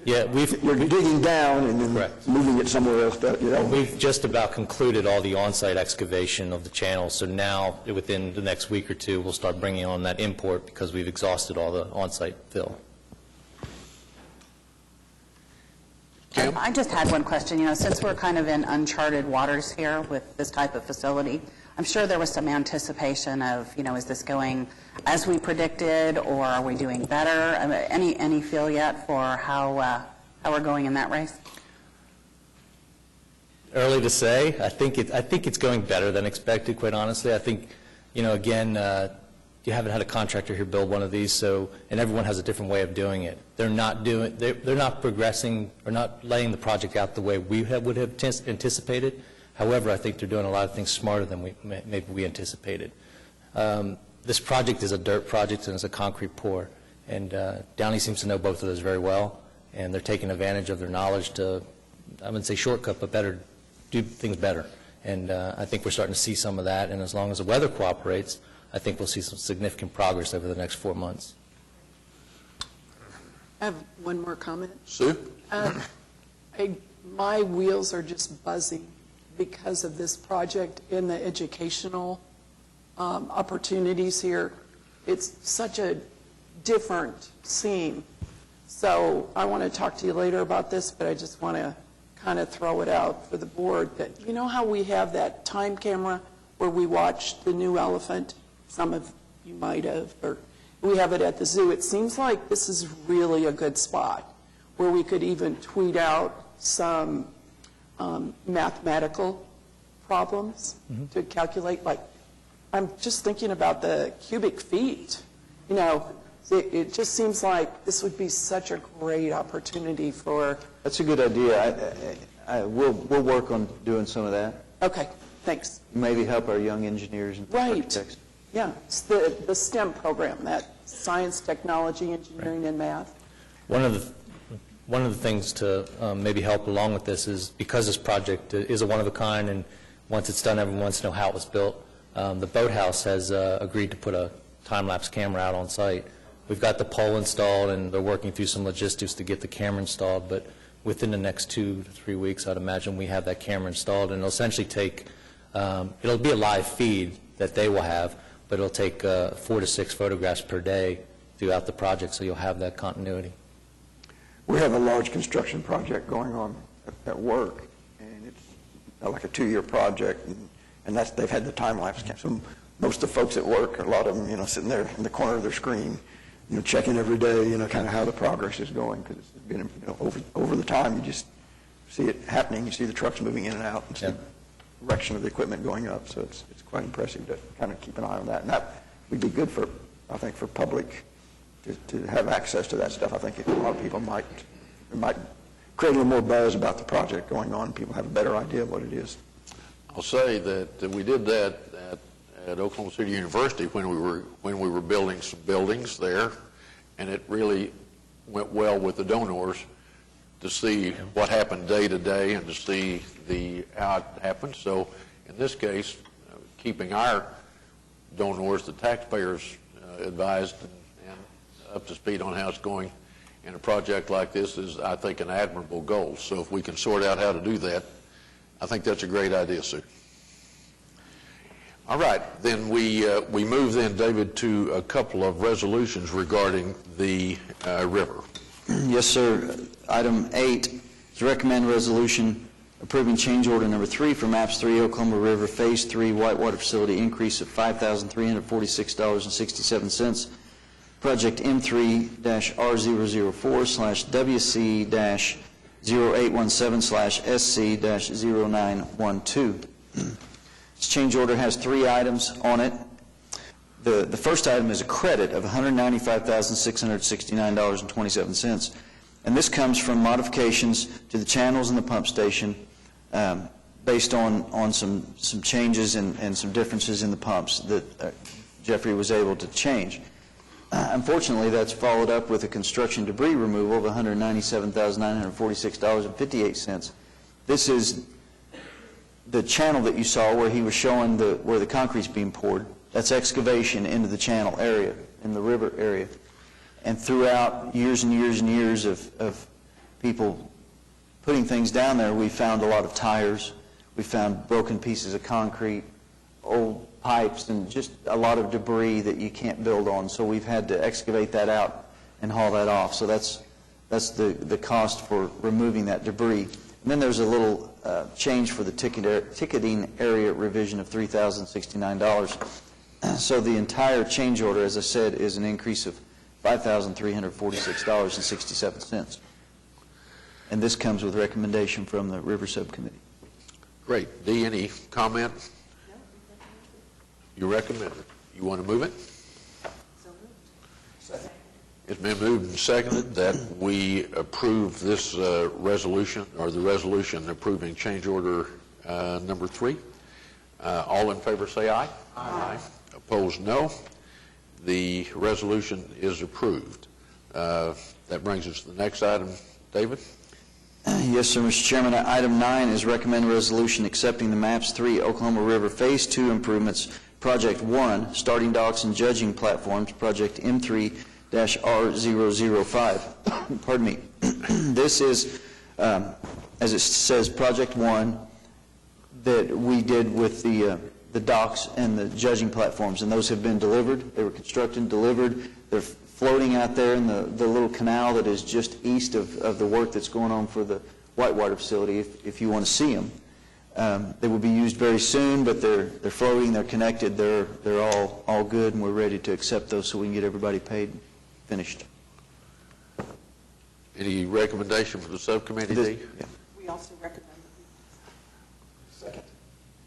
Speaker 12: Yeah,
Speaker 3: You're digging down and then
Speaker 12: Correct.
Speaker 3: moving it somewhere else.
Speaker 12: We've just about concluded all the on-site excavation of the channel, so now, within the next week or two, we'll start bringing on that import because we've exhausted all the on-site fill.
Speaker 1: Kim?
Speaker 8: I just had one question. Since we're kind of in uncharted waters here with this type of facility, I'm sure there was some anticipation of, is this going as we predicted, or are we doing better? Any feel yet for how we're going in that race?
Speaker 12: Early to say. I think it's going better than expected, quite honestly. I think, again, you haven't had a contractor here build one of these, and everyone has a different way of doing it. They're not progressing or not laying the project out the way we would have anticipated. However, I think they're doing a lot of things smarter than maybe we anticipated. This project is a dirt project and it's a concrete pour, and Downey seems to know both of those very well, and they're taking advantage of their knowledge to, I wouldn't say shortcut, but do things better. And I think we're starting to see some of that, and as long as the weather cooperates, I think we'll see some significant progress over the next 4 months.
Speaker 10: I have one more comment.
Speaker 1: Sue?
Speaker 10: My wheels are just buzzing because of this project and the educational opportunities here. It's such a different scene. So I want to talk to you later about this, but I just want to kind of throw it out for the board that, you know how we have that time camera where we watch the new elephant? Some of you might have, or we have it at the zoo. It seems like this is really a good spot where we could even tweet out some mathematical problems to calculate. Like, I'm just thinking about the cubic feet. It just seems like this would be such a great opportunity for.
Speaker 2: That's a good idea. We'll work on doing some of that.
Speaker 10: Okay, thanks.
Speaker 2: Maybe help our young engineers and architects.
Speaker 10: Yeah, it's the STEM program, that science, technology, engineering, and math.
Speaker 12: One of the things to maybe help along with this is, because this project is a one-of-a-kind, and once it's done, everyone wants to know how it was built. The boathouse has agreed to put a time-lapse camera out on site. We've got the pole installed, and they're working through some logistics to get the camera installed, but within the next 2 to 3 weeks, I'd imagine we have that camera installed, and it'll essentially take, it'll be a live feed that they will have, but it'll take 4 to 6 photographs per day throughout the project, so you'll have that continuity.
Speaker 3: We have a large construction project going on at work, and it's like a 2-year project, and they've had the time-lapse cam. So most of the folks at work, a lot of them, sitting there in the corner of their screen, checking every day, kind of how the progress is going, because it's been, over the time, you just see it happening. You see the trucks moving in and out, and see the direction of the equipment going up. So it's quite impressive to kind of keep an eye on that. And that would be good for, I think, for public to have access to that stuff. I think a lot of people might create a little more buzz about the project going on. People have a better idea of what it is.
Speaker 1: I'll say that we did that at Oklahoma City University when we were building some buildings there, and it really went well with the donors to see what happened day to day and to see how it happened. So in this case, keeping our donors, the taxpayers, advised and up to speed on how it's going in a project like this is, I think, an admirable goal. So if we can sort out how to do that, I think that's a great idea, Sue. All right, then we move then, David, to a couple of resolutions regarding the river.
Speaker 2: Yes, sir. Item 8 is recommend resolution approving change order number 3 for MAPS 3 Oklahoma River Phase 3 Whitewater Facility increase of $5,346.67. Project M3-RZ04/WC-0817/SC-0912. This change order has 3 items on it. The first item is a credit of $195,669.27, and this comes from modifications to the channels in the pump station based on some changes and some differences in the pumps that Jeffrey was able to change. Unfortunately, that's followed up with a construction debris removal of $197,946.58. This is the channel that you saw where he was showing where the concrete's being poured. That's excavation into the channel area, in the river area. And throughout years and years and years of people putting things down there, we found a lot of tires, we found broken pieces of concrete, old pipes, and just a lot of debris that you can't build on. So we've had to excavate that out and haul that off. So that's the cost for removing that debris. And then there's a little change for the ticketing area revision of $3,069. So the entire change order, as I said, is an increase of $5,346.67. And this comes with recommendation from the River Subcommittee.
Speaker 1: Great. Dee, any comment? You recommend it. You want to move it? It's been moved and seconded that we approve this resolution, or the resolution approving change order number 3. All in favor say aye. Aye. Opposed, no. The resolution is approved. That brings us to the next item. David?
Speaker 2: Yes, sir, Mr. Chairman. Item 9 is recommend resolution accepting the MAPS 3 Oklahoma River Phase 2 improvements, Project 1, starting docks and judging platforms, Project M3-R005. Pardon me. This is, as it says, Project 1 that we did with the docks and the judging platforms, and those have been delivered. They were constructed and delivered. They're floating out there in the little canal that is just east of the work that's going on for the Whitewater facility, if you want to see them. They will be used very soon, but they're floating, they're connected, they're all good, and we're ready to accept those so we can get everybody paid and finished.
Speaker 1: Any recommendation for the subcommittee, Dee?
Speaker 2: Yeah.
Speaker 10: We also recommend that.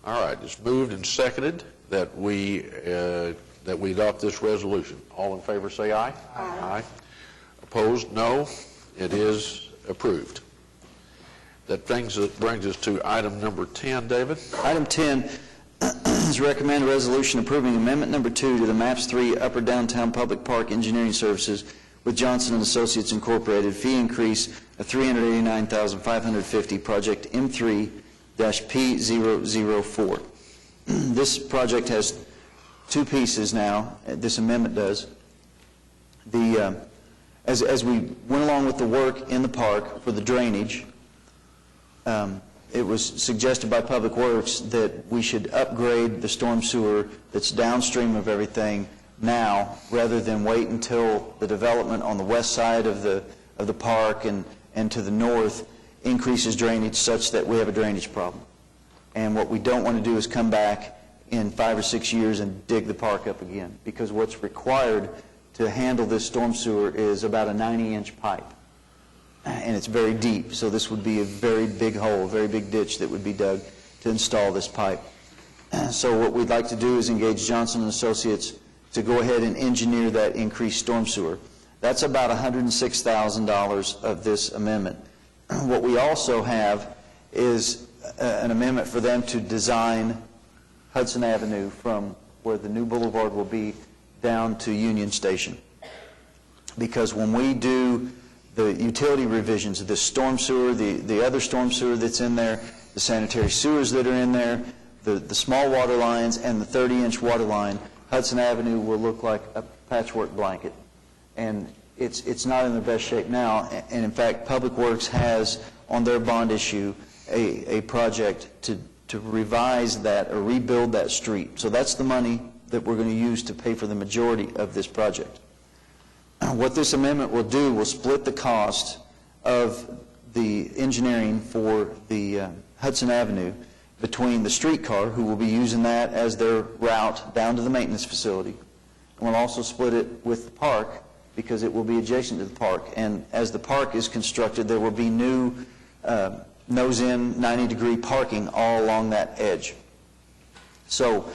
Speaker 1: All right, it's moved and seconded that we adopt this resolution. All in favor say aye. Aye. Opposed, no. It is approved. That brings us to item number 10, David.
Speaker 2: Item 10 is recommend a resolution approving amendment number 2 to the MAPS 3 Upper Downtown Public Park Engineering Services with Johnson & Associates Incorporated, fee increase of $389,550, project M3-P004. This project has 2 pieces now, this amendment does. As we went along with the work in the park for the drainage, it was suggested by Public Works that we should upgrade the storm sewer that's downstream of everything now, rather than wait until the development on the west side of the park and to the north increases drainage such that we have a drainage problem. And what we don't want to do is come back in 5 or 6 years and dig the park up again, because what's required to handle this storm sewer is about a 90-inch pipe. And it's very deep, so this would be a very big hole, a very big ditch that would be dug to install this pipe. So what we'd like to do is engage Johnson & Associates to go ahead and engineer that increased storm sewer. That's about $106,000 of this amendment. What we also have is an amendment for them to design Hudson Avenue from where the new boulevard will be down to Union Station. Because when we do the utility revisions of this storm sewer, the other storm sewer that's in there, the sanitary sewers that are in there, the small water lines, and the 30-inch water line, Hudson Avenue will look like a patchwork blanket. And it's not in the best shape now. And in fact, Public Works has on their bond issue a project to revise that or rebuild that street. So that's the money that we're going to use to pay for the majority of this project. What this amendment will do will split the cost of the engineering for the Hudson Avenue between the streetcar, who will be using that as their route down to the maintenance facility, and we'll also split it with the park because it will be adjacent to the park. And as the park is constructed, there will be new nose-in 90-degree parking all along that edge. So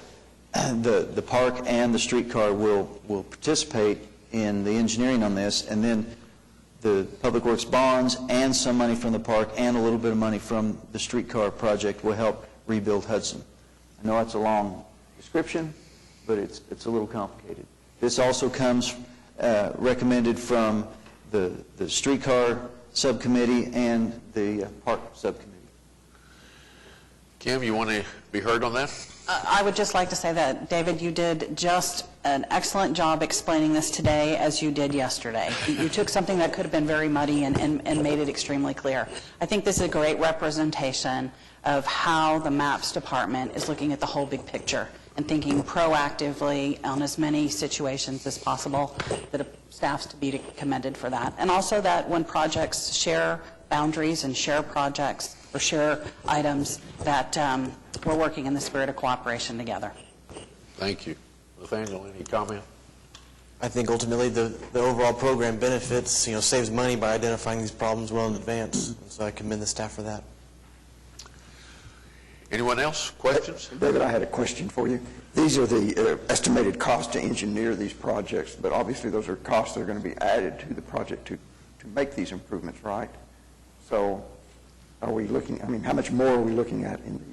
Speaker 2: the park and the streetcar will participate in the engineering on this, and then the Public Works bonds and some money from the park and a little bit of money from the streetcar project will help rebuild Hudson. I know that's a long description, but it's a little complicated. This also comes recommended from the streetcar subcommittee and the park subcommittee.
Speaker 1: Kim, you want to be heard on that?
Speaker 8: I would just like to say that, David, you did just an excellent job explaining this today as you did yesterday. You took something that could have been very muddy and made it extremely clear. I think this is a great representation of how the MAPS department is looking at the whole big picture and thinking proactively on as many situations as possible. That staff's to be commended for that. And also that when projects share boundaries and share projects or share items, that we're working in the spirit of cooperation together.
Speaker 1: Thank you. Nathaniel, any comment?
Speaker 13: I think ultimately the overall program benefits, saves money by identifying these problems well in advance. And so I commend the staff for that.
Speaker 1: Anyone else? Questions?
Speaker 3: David, I had a question for you. These are the estimated costs to engineer these projects, but obviously those are costs that are going to be added to the project to make these improvements, right? So are we looking, how much more are we looking at in the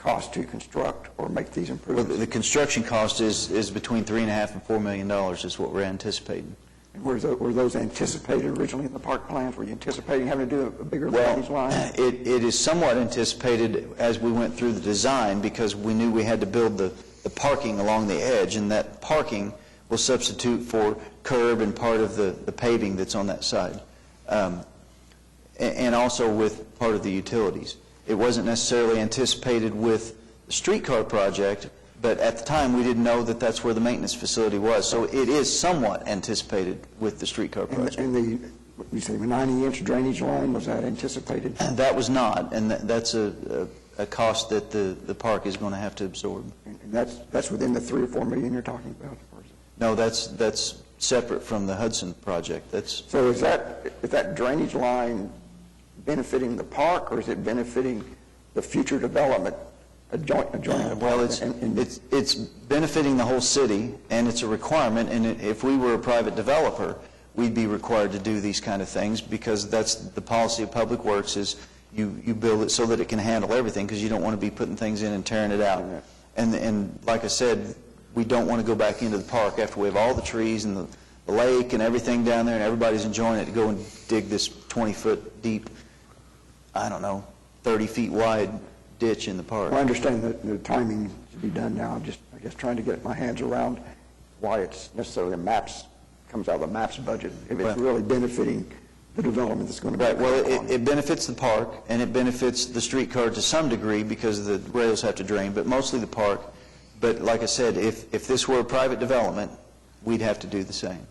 Speaker 3: cost to construct or make these improvements?
Speaker 2: Well, the construction cost is between $3.5 and $4 million is what we're anticipating.
Speaker 3: And were those anticipated originally in the park plans? Were you anticipating having to do a bigger drainage line?
Speaker 2: It is somewhat anticipated as we went through the design because we knew we had to build the parking along the edge, and that parking will substitute for curb and part of the paving that's on that side, and also with part of the utilities. It wasn't necessarily anticipated with the streetcar project, but at the time we didn't know that that's where the maintenance facility was. So it is somewhat anticipated with the streetcar project.
Speaker 3: And you say the 90-inch drainage line, was that anticipated?
Speaker 2: That was not, and that's a cost that the park is going to have to absorb.
Speaker 3: And that's within the 3 or 4 million you're talking about? Or is it?
Speaker 2: No, that's separate from the Hudson project.
Speaker 3: So is that drainage line benefiting the park, or is it benefiting the future development adjoining the park?
Speaker 2: Well, it's benefiting the whole city, and it's a requirement, and if we were a private developer, we'd be required to do these kind of things because that's the policy of Public Works is you build it so that it can handle everything because you don't want to be putting things in and tearing it out. And like I said, we don't want to go back into the park after we have all the trees and the lake and everything down there and everybody's enjoying it to go and dig this 20-foot deep, 30 feet wide ditch in the park.
Speaker 3: Well, I understand that the timing should be done now. I'm just, I guess, trying to get my hands around why it's necessarily comes out of the MAPS budget, if it's really benefiting the development that's going to be.
Speaker 2: Right, well, it benefits the park, and it benefits the streetcar to some degree because the rails have to drain, but mostly the park. But like I said, if this were a private development, we'd have to do the same.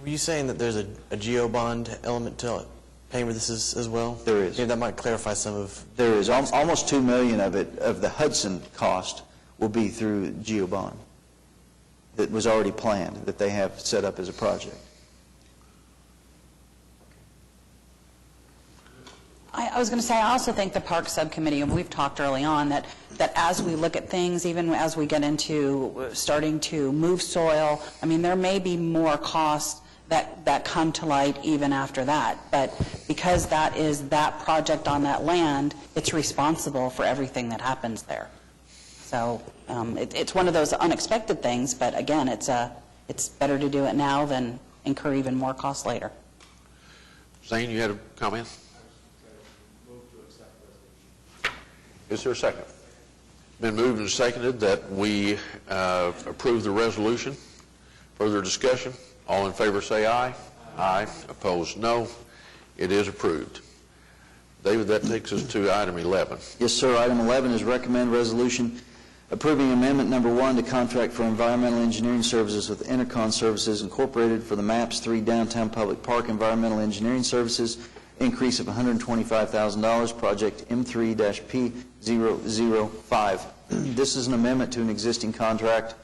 Speaker 13: Were you saying that there's a GEO bond element to it? Paying for this as well?
Speaker 2: There is.
Speaker 13: Maybe that might clarify some of...
Speaker 2: There is. Almost $2 million of the Hudson cost will be through GEO bond that was already planned, that they have set up as a project.
Speaker 8: I was going to say, I also think the Park Subcommittee, and we've talked early on, that as we look at things, even as we get into starting to move soil, I mean, there may be more costs that come to light even after that. But because that is that project on that land, it's responsible for everything that happens there. So it's one of those unexpected things, but again, it's better to do it now than incur even more costs later.
Speaker 1: Zane, you had a comment? Is there a second? Been moved and seconded that we approve the resolution. Further discussion? All in favor say aye. Aye. Opposed, no. It is approved. David, that takes us to item 11.
Speaker 2: Yes, sir. Item 11 is recommend resolution approving amendment number 1 to contract for environmental engineering services with Intercon Services Incorporated for the MAPS 3 Downtown Public Park Environmental Engineering Services, increase of $125,000, project M3-P005. This is an amendment to an existing contract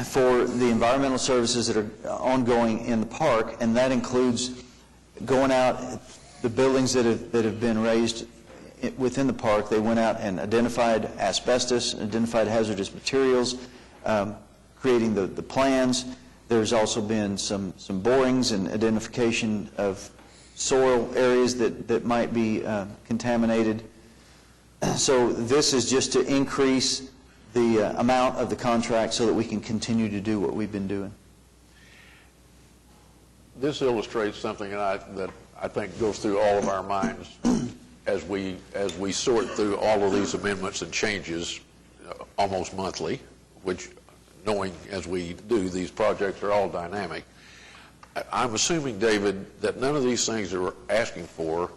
Speaker 2: for the environmental services that are ongoing in the park, and that includes going out, the buildings that have been raised within the park. They went out and identified asbestos, identified hazardous materials, creating the plans. There's also been some borings and identification of soil areas that might be contaminated. So this is just to increase the amount of the contract so that we can continue to do what we've been doing.
Speaker 1: This illustrates something that I think goes through all of our minds as we sort through all of these amendments and changes almost monthly, which, knowing as we do, these projects are all dynamic. I'm assuming, David, that none of these things that we're asking for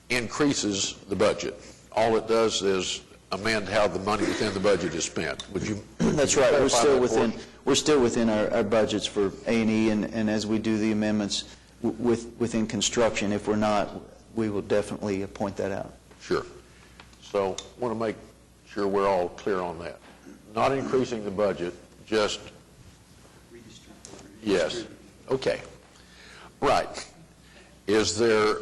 Speaker 1: increases the budget. All it does is amend how the money within the budget is spent. Would you?
Speaker 2: That's right. We're still within our budgets for A&E, and as we do the amendments within construction. If we're not, we will definitely point that out.
Speaker 1: Sure. So I want to make sure we're all clear on that. Not increasing the budget, just yes. Okay. Right. Is there?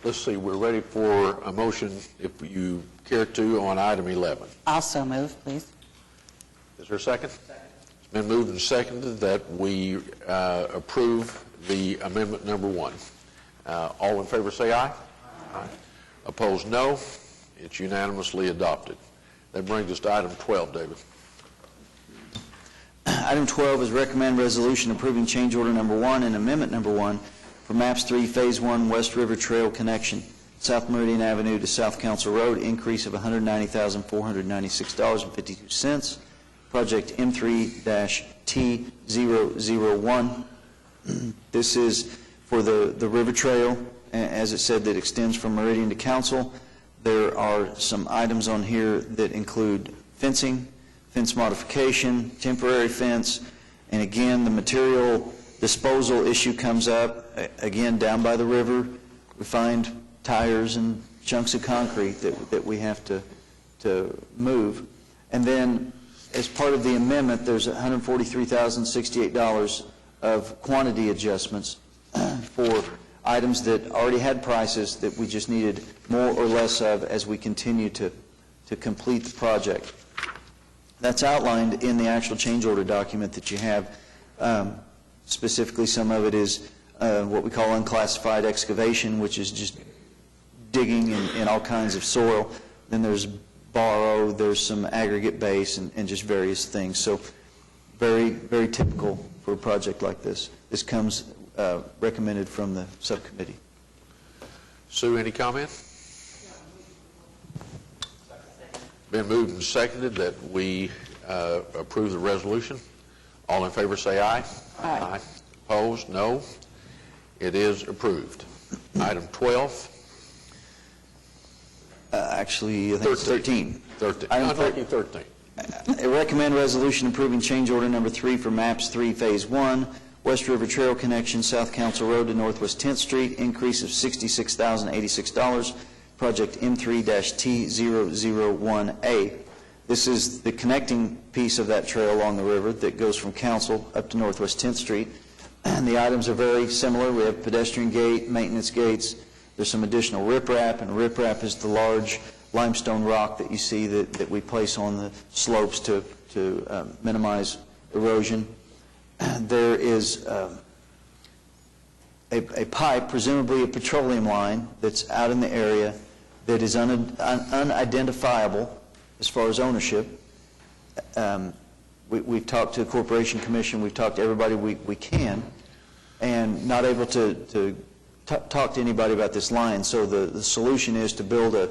Speaker 1: Let's see. We're ready for a motion, if you care to, on item 11.
Speaker 8: Also move, please.
Speaker 1: Is there a second? It's been moved and seconded that we approve the amendment number 1. All in favor say aye. Aye. Opposed, no. It's unanimously adopted. That brings us to item 12, David.
Speaker 2: Item 12 is recommend resolution approving change order number 1 and amendment number 1 for MAPS 3 Phase 1 West River Trail connection, South Meridian Avenue to South Council Road, increase of $190,496.52. Project M3-T001. This is for the river trail, as it said, that extends from Meridian to Council. There are some items on here that include fencing, fence modification, temporary fence, and again, the material disposal issue comes up. Again, down by the river, we find tires and chunks of concrete that we have to move. And then, as part of the amendment, there's $143,068 of quantity adjustments for items that already had prices that we just needed more or less of as we continue to complete the project. That's outlined in the actual change order document that you have. Specifically, some of it is what we call unclassified excavation, which is just digging in all kinds of soil. Then there's borrow, there's some aggregate base, and just various things. So very, very typical for a project like this. This comes recommended from the subcommittee.
Speaker 1: Sue, any comment? Been moved and seconded that we approve the resolution. All in favor say aye.
Speaker 10: Aye.
Speaker 1: Opposed? No. It is approved. Item 12.
Speaker 2: Actually, I think it's 13.
Speaker 1: 13.
Speaker 2: Item
Speaker 1: 13.
Speaker 2: I recommend resolution approving change order number 3 for MAPS 3 Phase 1, West River Trail connection, South Council Road to Northwest 10th Street, increase of $66,086, project M3-T001A. This is the connecting piece of that trail along the river that goes from Council up to Northwest 10th Street. And the items are very similar. We have pedestrian gate, maintenance gates, There's some additional riprap, and riprap is the large limestone rock that you see that we place on the slopes to minimize erosion. There is a pipe, presumably a petroleum line, that's out in the area that is unidentifiable as far as ownership. We've talked to the Corporation Commission, we've talked to everybody we can, and not able to talk to anybody about this line. So the solution is to build a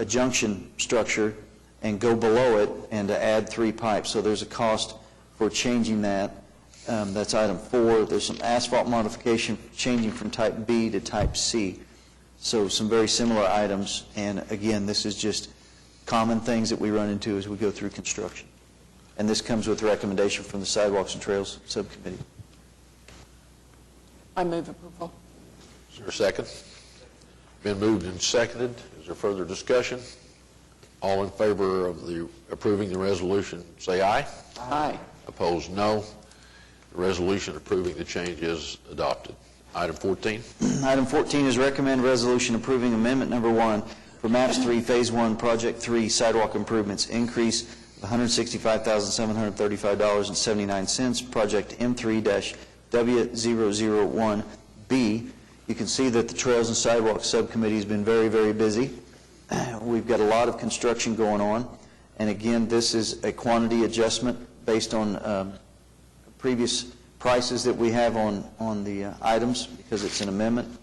Speaker 2: junction structure and go below it and to add 3 pipes. So there's a cost for changing that. That's item 4. There's some asphalt modification changing from type B to type C. So some very similar items. And again, this is just common things that we run into as we go through construction. And this comes with recommendation from the Sidewalks and Trails Subcommittee.
Speaker 10: I move approval.
Speaker 1: Is there a second? Been moved and seconded. Is there further discussion? All in favor of approving the resolution, say aye.
Speaker 10: Aye.
Speaker 1: Opposed, no. The resolution approving the change is adopted. Item 14.
Speaker 2: Item 14 is recommend resolution approving amendment number 1 for MAPS 3 Phase 1 Project 3 sidewalk improvements, increase of $165,735.79, project M3-W001B. You can see that the Trails and Sidewalks Subcommittee has been very, very busy. We've got a lot of construction going on, and again, this is a quantity adjustment based on previous prices that we have on the items, because it's an amendment,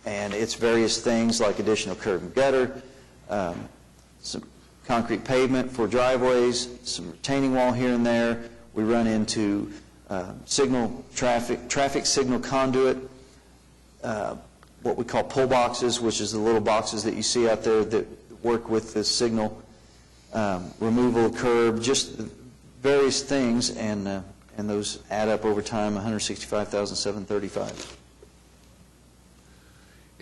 Speaker 2: and it's various things like additional curb and gutter, some concrete pavement for driveways, some retaining wall here and there. We run into traffic signal conduit, what we call pull boxes, which is the little boxes that you see out there that work with the signal, removal of curb, just various things, and those add up over time, $165,735.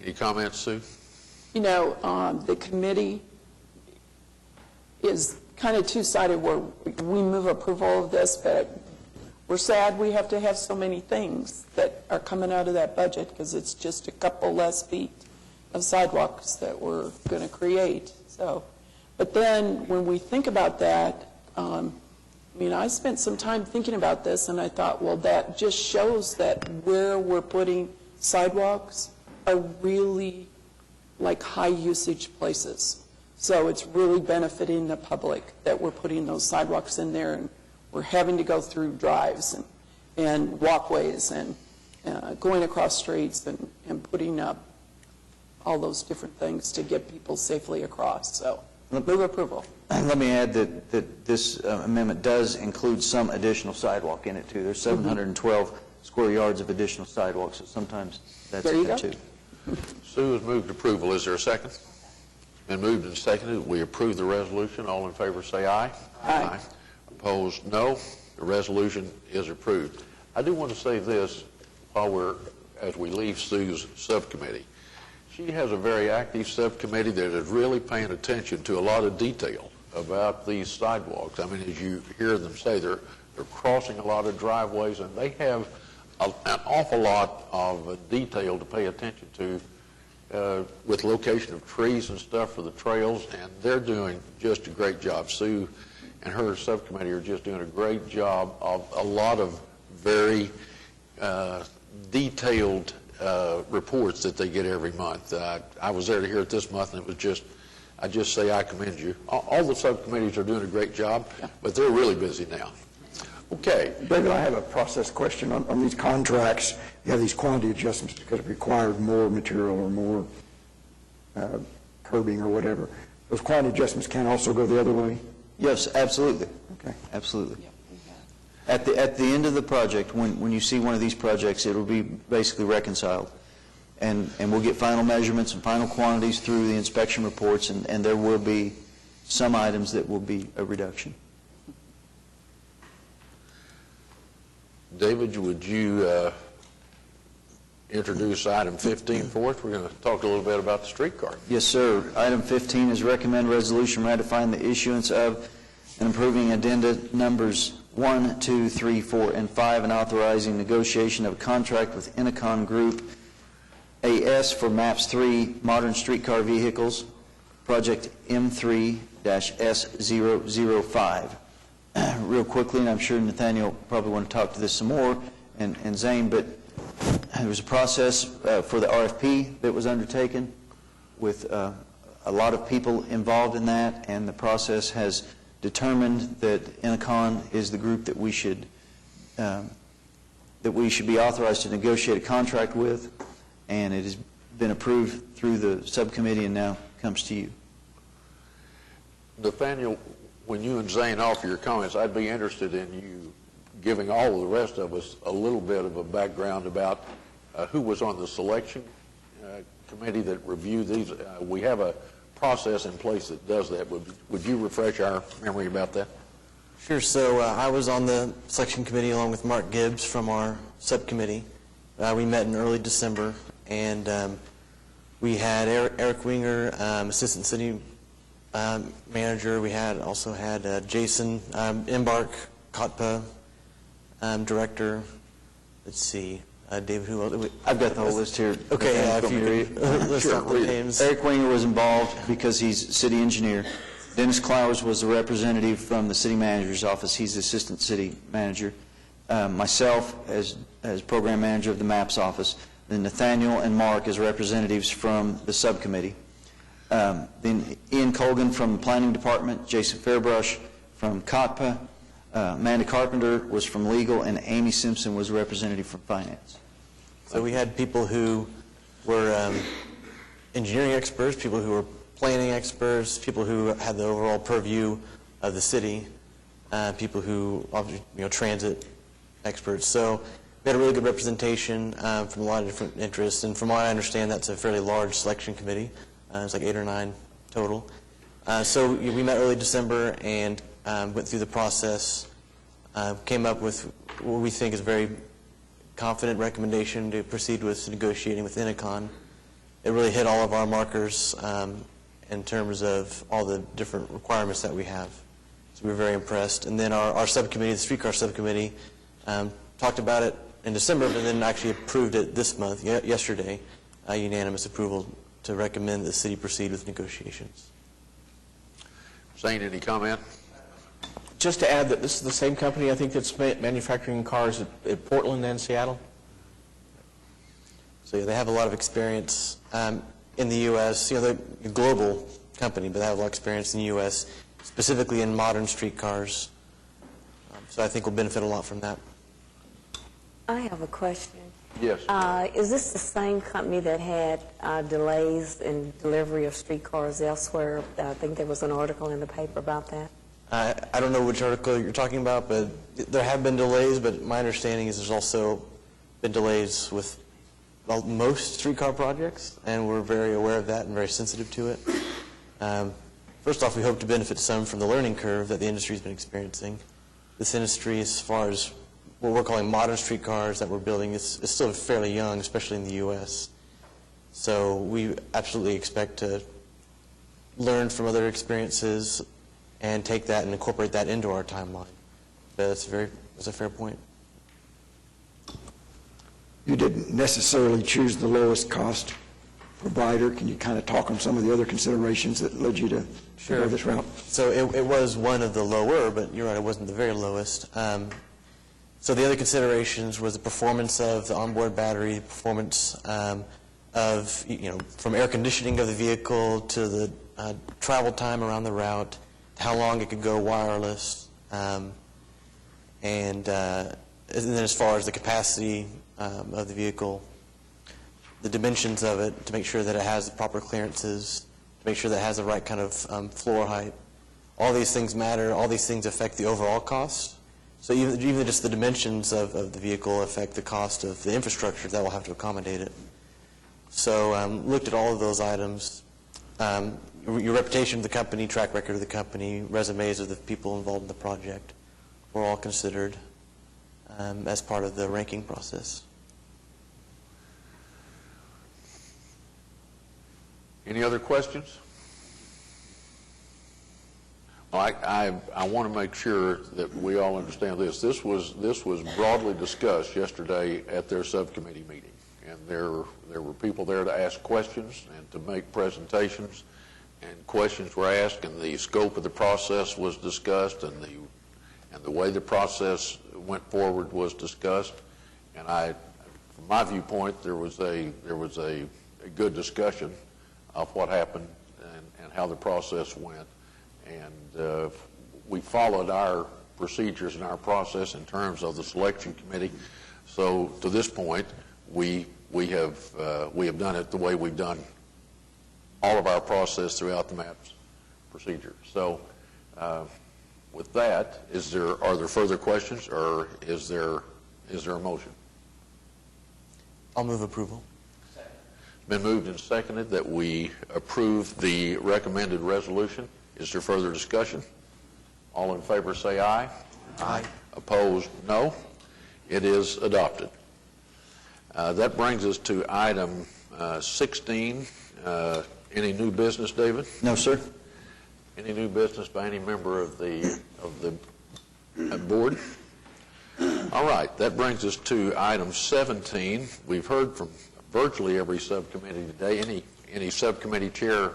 Speaker 1: Any comments, Sue?
Speaker 10: You know, the committee is kind of two-sided, where we move approval of this, but we're sad we have to have so many things that are coming out of that budget, because it's just a couple less feet of sidewalks that we're going to create. So, but then when we think about that, I mean, I spent some time thinking about this, and I thought, well, that just shows that where we're putting sidewalks are really like high-usage places. So it's really benefiting the public that we're putting those sidewalks in there, and we're having to go through drives and walkways and going across streets and putting up all those different things to get people safely across. So move approval.
Speaker 2: Let me add that this amendment does include some additional sidewalk in it, too. There's 712 square yards of additional sidewalk, so sometimes that's in there, too.
Speaker 1: Sue has moved approval. Is there a second? Been moved and seconded. We approve the resolution. All in favor say aye.
Speaker 10: Aye.
Speaker 1: Opposed, no. The resolution is approved. I do want to say this as we leave Sue's subcommittee. She has a very active subcommittee that is really paying attention to a lot of detail about these sidewalks. I mean, as you hear them say, they're crossing a lot of driveways, and they have an awful lot of detail to pay attention to with location of trees and stuff for the trails, and they're doing just a great job. Sue and her subcommittee are just doing a great job of a lot of very detailed reports that they get every month. I was there to hear it this month, and it was just, I just say I commend you. All the subcommittees are doing a great job, but they're really busy now. Okay.
Speaker 3: David, I have a process question on these contracts. You have these quantity adjustments because it required more material or more curbing or whatever. Those quantity adjustments can also go the other way?
Speaker 2: Yes, absolutely.
Speaker 3: Okay.
Speaker 2: Absolutely. At the end of the project, when you see one of these projects, it will be basically reconciled. And we'll get final measurements and final quantities through the inspection reports, and there will be some items that will be a reduction.
Speaker 1: David, would you introduce item 15 for us? We're going to talk a little bit about the streetcar.
Speaker 2: Yes, sir. Item 15 is recommend resolution ratifying the issuance of and approving addenda numbers 1, 2, 3, 4, and 5, and authorizing negotiation of a contract with Innicon Group AS for MAPS 3 Modern Streetcar Vehicles, project M3-S005. Real quickly, and I'm sure Nathaniel probably want to talk to this some more, and Zane, but there was a process for the RFP that was undertaken with a lot of people involved in that, and the process has determined that Enacon is the group that we should be authorized to negotiate a contract with, and it has been approved through the subcommittee and now comes to you.
Speaker 1: Nathaniel, when you and Zane offer your comments, I'd be interested in you giving all of the rest of us a little bit of a background about who was on the selection committee that reviewed these. We have a process in place that does that. Would you refresh our memory about that?
Speaker 13: Sure. So I was on the selection committee along with Mark Gibbs from our subcommittee. We met in early December, and we had Eric Winger, assistant city manager. We also had Jason Embark, COTPA director. Let's see, David, who else?
Speaker 2: I've got the whole list here.
Speaker 13: Okay, if you could list out the names.
Speaker 2: Eric Winger was involved because he's city engineer. Dennis Clowers was the representative from the city manager's office. He's the assistant city manager. Myself as program manager of the MAPS office. Then Nathaniel and Mark as representatives from the subcommittee. Then Ian Colgan from the planning department, Jason Fairbrush from COTPA, Amanda Carpenter was from legal, and Amy Simpson was a representative from finance.
Speaker 13: So we had people who were engineering experts, people who were planning experts, people who had the overall purview of the city, people who, transit experts. So we had a really good representation from a lot of different interests, and from what I understand, that's a fairly large selection committee. It's like 8 or 9 total. So we met early December and went through the process, came up with what we think is a very confident recommendation to proceed with negotiating with Enacon. It really hit all of our markers in terms of all the different requirements that we have. So we were very impressed. And then our subcommittee, the streetcar subcommittee, talked about it in December, but then actually approved it this month, yesterday, unanimous approval to recommend the city proceed with negotiations.
Speaker 1: Zane, any comment?
Speaker 14: Just to add that this is the same company, I think, that's manufacturing cars at Portland and Seattle.
Speaker 13: So yeah, they have a lot of experience in the U.S. They're a global company, but they have a lot of experience in the U.S., specifically in modern streetcars. So I think we'll benefit a lot from that.
Speaker 7: I have a question.
Speaker 1: Yes.
Speaker 7: Is this the same company that had delays in delivery of streetcars elsewhere? I think there was an article in the paper about that.
Speaker 13: I don't know which article you're talking about, but there have been delays, but my understanding is there's also been delays with most streetcar projects, and we're very aware of that and very sensitive to it. First off, we hope to benefit some from the learning curve that the industry's been experiencing. This industry, as far as what we're calling modern streetcars that we're building, is still fairly young, especially in the U.S. So we absolutely expect to learn from other experiences and take that and incorporate that into our timeline. That's a fair point.
Speaker 3: You didn't necessarily choose the lowest cost provider. Can you kind of talk on some of the other considerations that led you to go this route?
Speaker 13: So it was one of the lower, but you're right, it wasn't the very lowest. So the other considerations was the performance of the onboard battery, performance of, from air conditioning of the vehicle to the travel time around the route, how long it could go wireless, and then as far as the capacity of the vehicle, the dimensions of it, to make sure that it has the proper clearances, to make sure that it has the right kind of floor height. All these things matter. All these things affect the overall cost. So even just the dimensions of the vehicle affect the cost of the infrastructure that will have to accommodate it. So looked at all of those items. Your reputation of the company, track record of the company, resumes of the people involved in the project were all considered as part of the ranking process.
Speaker 1: Any other questions? Well, I want to make sure that we all understand this. This was broadly discussed yesterday at their subcommittee meeting. and there were people there to ask questions and to make presentations, and questions were asked, and the scope of the process was discussed, and the way the process went forward was discussed. And from my viewpoint, there was a good discussion of what happened and how the process went. And we followed our procedures and our process in terms of the selection committee. So to this point, we have done it the way we've done all of our process throughout the MAPS procedure. So with that, are there further questions, or is there a motion?
Speaker 13: I'll move approval.
Speaker 1: It's been moved and seconded that we approve the recommended resolution. Is there further discussion? All in favor say aye.
Speaker 13: Aye.
Speaker 1: Opposed, no. It is adopted. That brings us to item 16. Any new business, David?
Speaker 2: No, sir.
Speaker 1: Any new business by any member of the board? All right, that brings us to item 17. We've heard from virtually every subcommittee today. Any subcommittee chair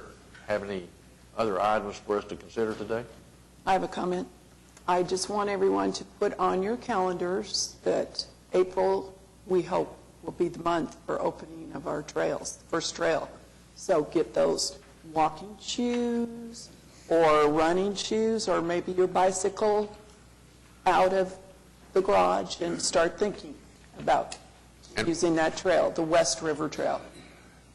Speaker 1: have any other items for us to consider today?
Speaker 10: I have a comment. I just want everyone to put on your calendars that April, we hope, will be the month for opening of our trails, the first trail. So get those walking shoes or running shoes or maybe your bicycle out of the garage and start thinking about using that trail, the West River Trail.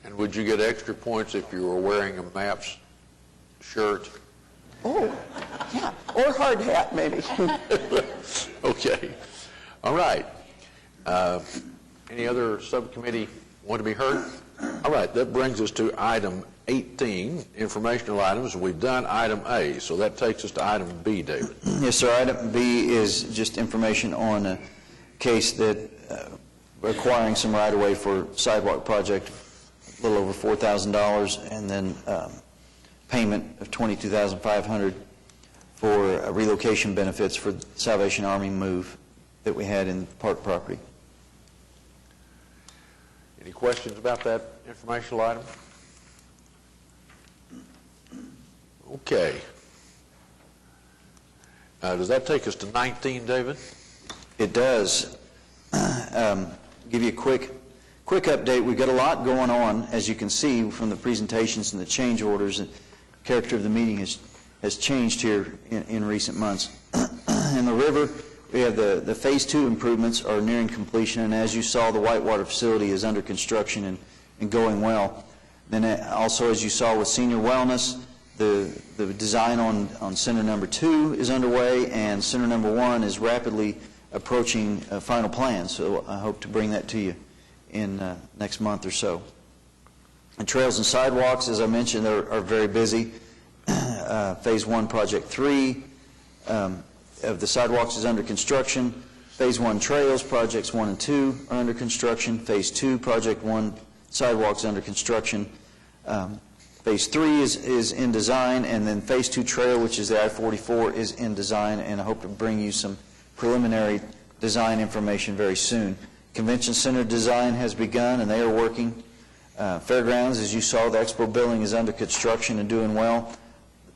Speaker 1: And would you get extra points if you were wearing a MAPS shirt?
Speaker 10: Oh, yeah, or hard hat maybe.
Speaker 1: Okay. All right. Any other subcommittee want to be heard? All right, that brings us to item 18, informational items. We've done item A, so that takes us to item B, David.
Speaker 2: Yes, sir. Item B is just information on a case that acquiring some right-of-way for sidewalk project, a little over $4,000, and then payment of $22,500 for relocation benefits for Salvation Army move that we had in park property.
Speaker 1: Any questions about that informational item? Okay. Does that take us to 19, David?
Speaker 2: It does. Give you a quick update. We've got a lot going on, as you can see from the presentations and the change orders. The character of the meeting has changed here in recent months. In the river, we have the Phase 2 improvements are nearing completion, and as you saw, the Whitewater facility is under construction and going well. Then also, as you saw with senior wellness, the design on Center Number 2 is underway, and Center Number 1 is rapidly approaching final plan. So I hope to bring that to you in next month or so. And trails and sidewalks, as I mentioned, are very busy. Phase 1, Project 3 of the sidewalks is under construction. Phase 1 trails, Projects 1 and 2 are under construction. Phase 2, Project 1 sidewalks under construction. Phase 3 is in design, and then Phase 2 trail, which is the I-44, is in design, and I hope to bring you some preliminary design information very soon. Convention Center design has begun, and they are working. Fairgrounds, as you saw, the Expo building is under construction and doing well.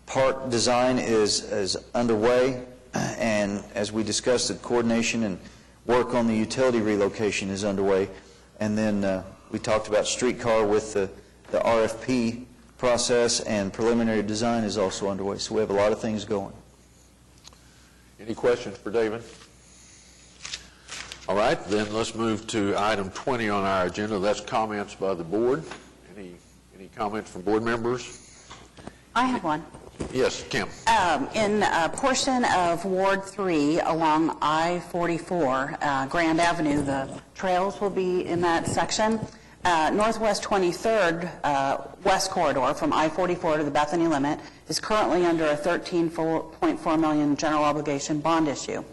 Speaker 2: Park design is underway, and as we discussed, the coordination and work on the utility relocation is underway. And then we talked about streetcar with the RFP process, and preliminary design is also underway. So we have a lot of things going.
Speaker 1: Any questions for David? All right, then let's move to item 20 on our agenda. That's comments by the board. Any comments from board members?
Speaker 8: I have one.
Speaker 1: Yes, Kim.
Speaker 8: In a portion of Ward 3 along I-44, Grand Avenue, the trails will be in that section. Northwest 23rd West Corridor from I-44 to the Bethany limit is currently under a $13.4 million general obligation bond issue.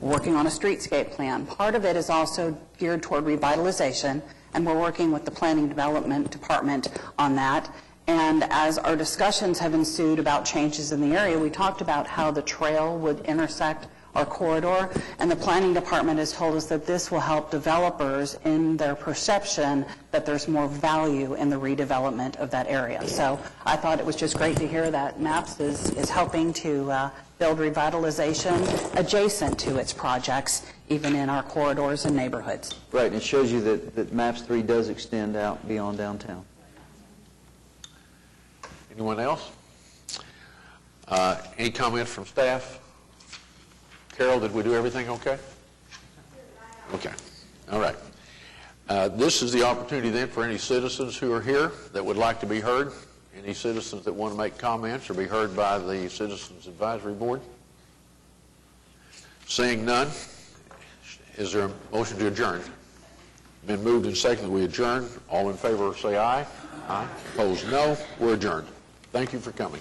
Speaker 8: We're working on a streetscape plan. Part of it is also geared toward revitalization, and we're working with the Planning Development Department on that. And as our discussions have ensued about changes in the area, we talked about how the trail would intersect our corridor, and the planning department has told us that this will help developers in their perception that there's more value in the redevelopment of that area. So I thought it was just great to hear that MAPS is helping to build revitalization adjacent to its projects, even in our corridors and neighborhoods.
Speaker 2: Right, and it shows you that MAPS 3 does extend out beyond downtown.
Speaker 1: Anyone else? Any comments from staff? Carol, did we do everything okay? Okay, all right. This is the opportunity then for any citizens who are here that would like to be heard. Any citizens that want to make comments or be heard by the Citizens Advisory Board? Seeing none, is there a motion to adjourn? Been moved and seconded, we adjourn. All in favor say aye. Aye. Opposed, no. We're adjourned. Thank you for coming.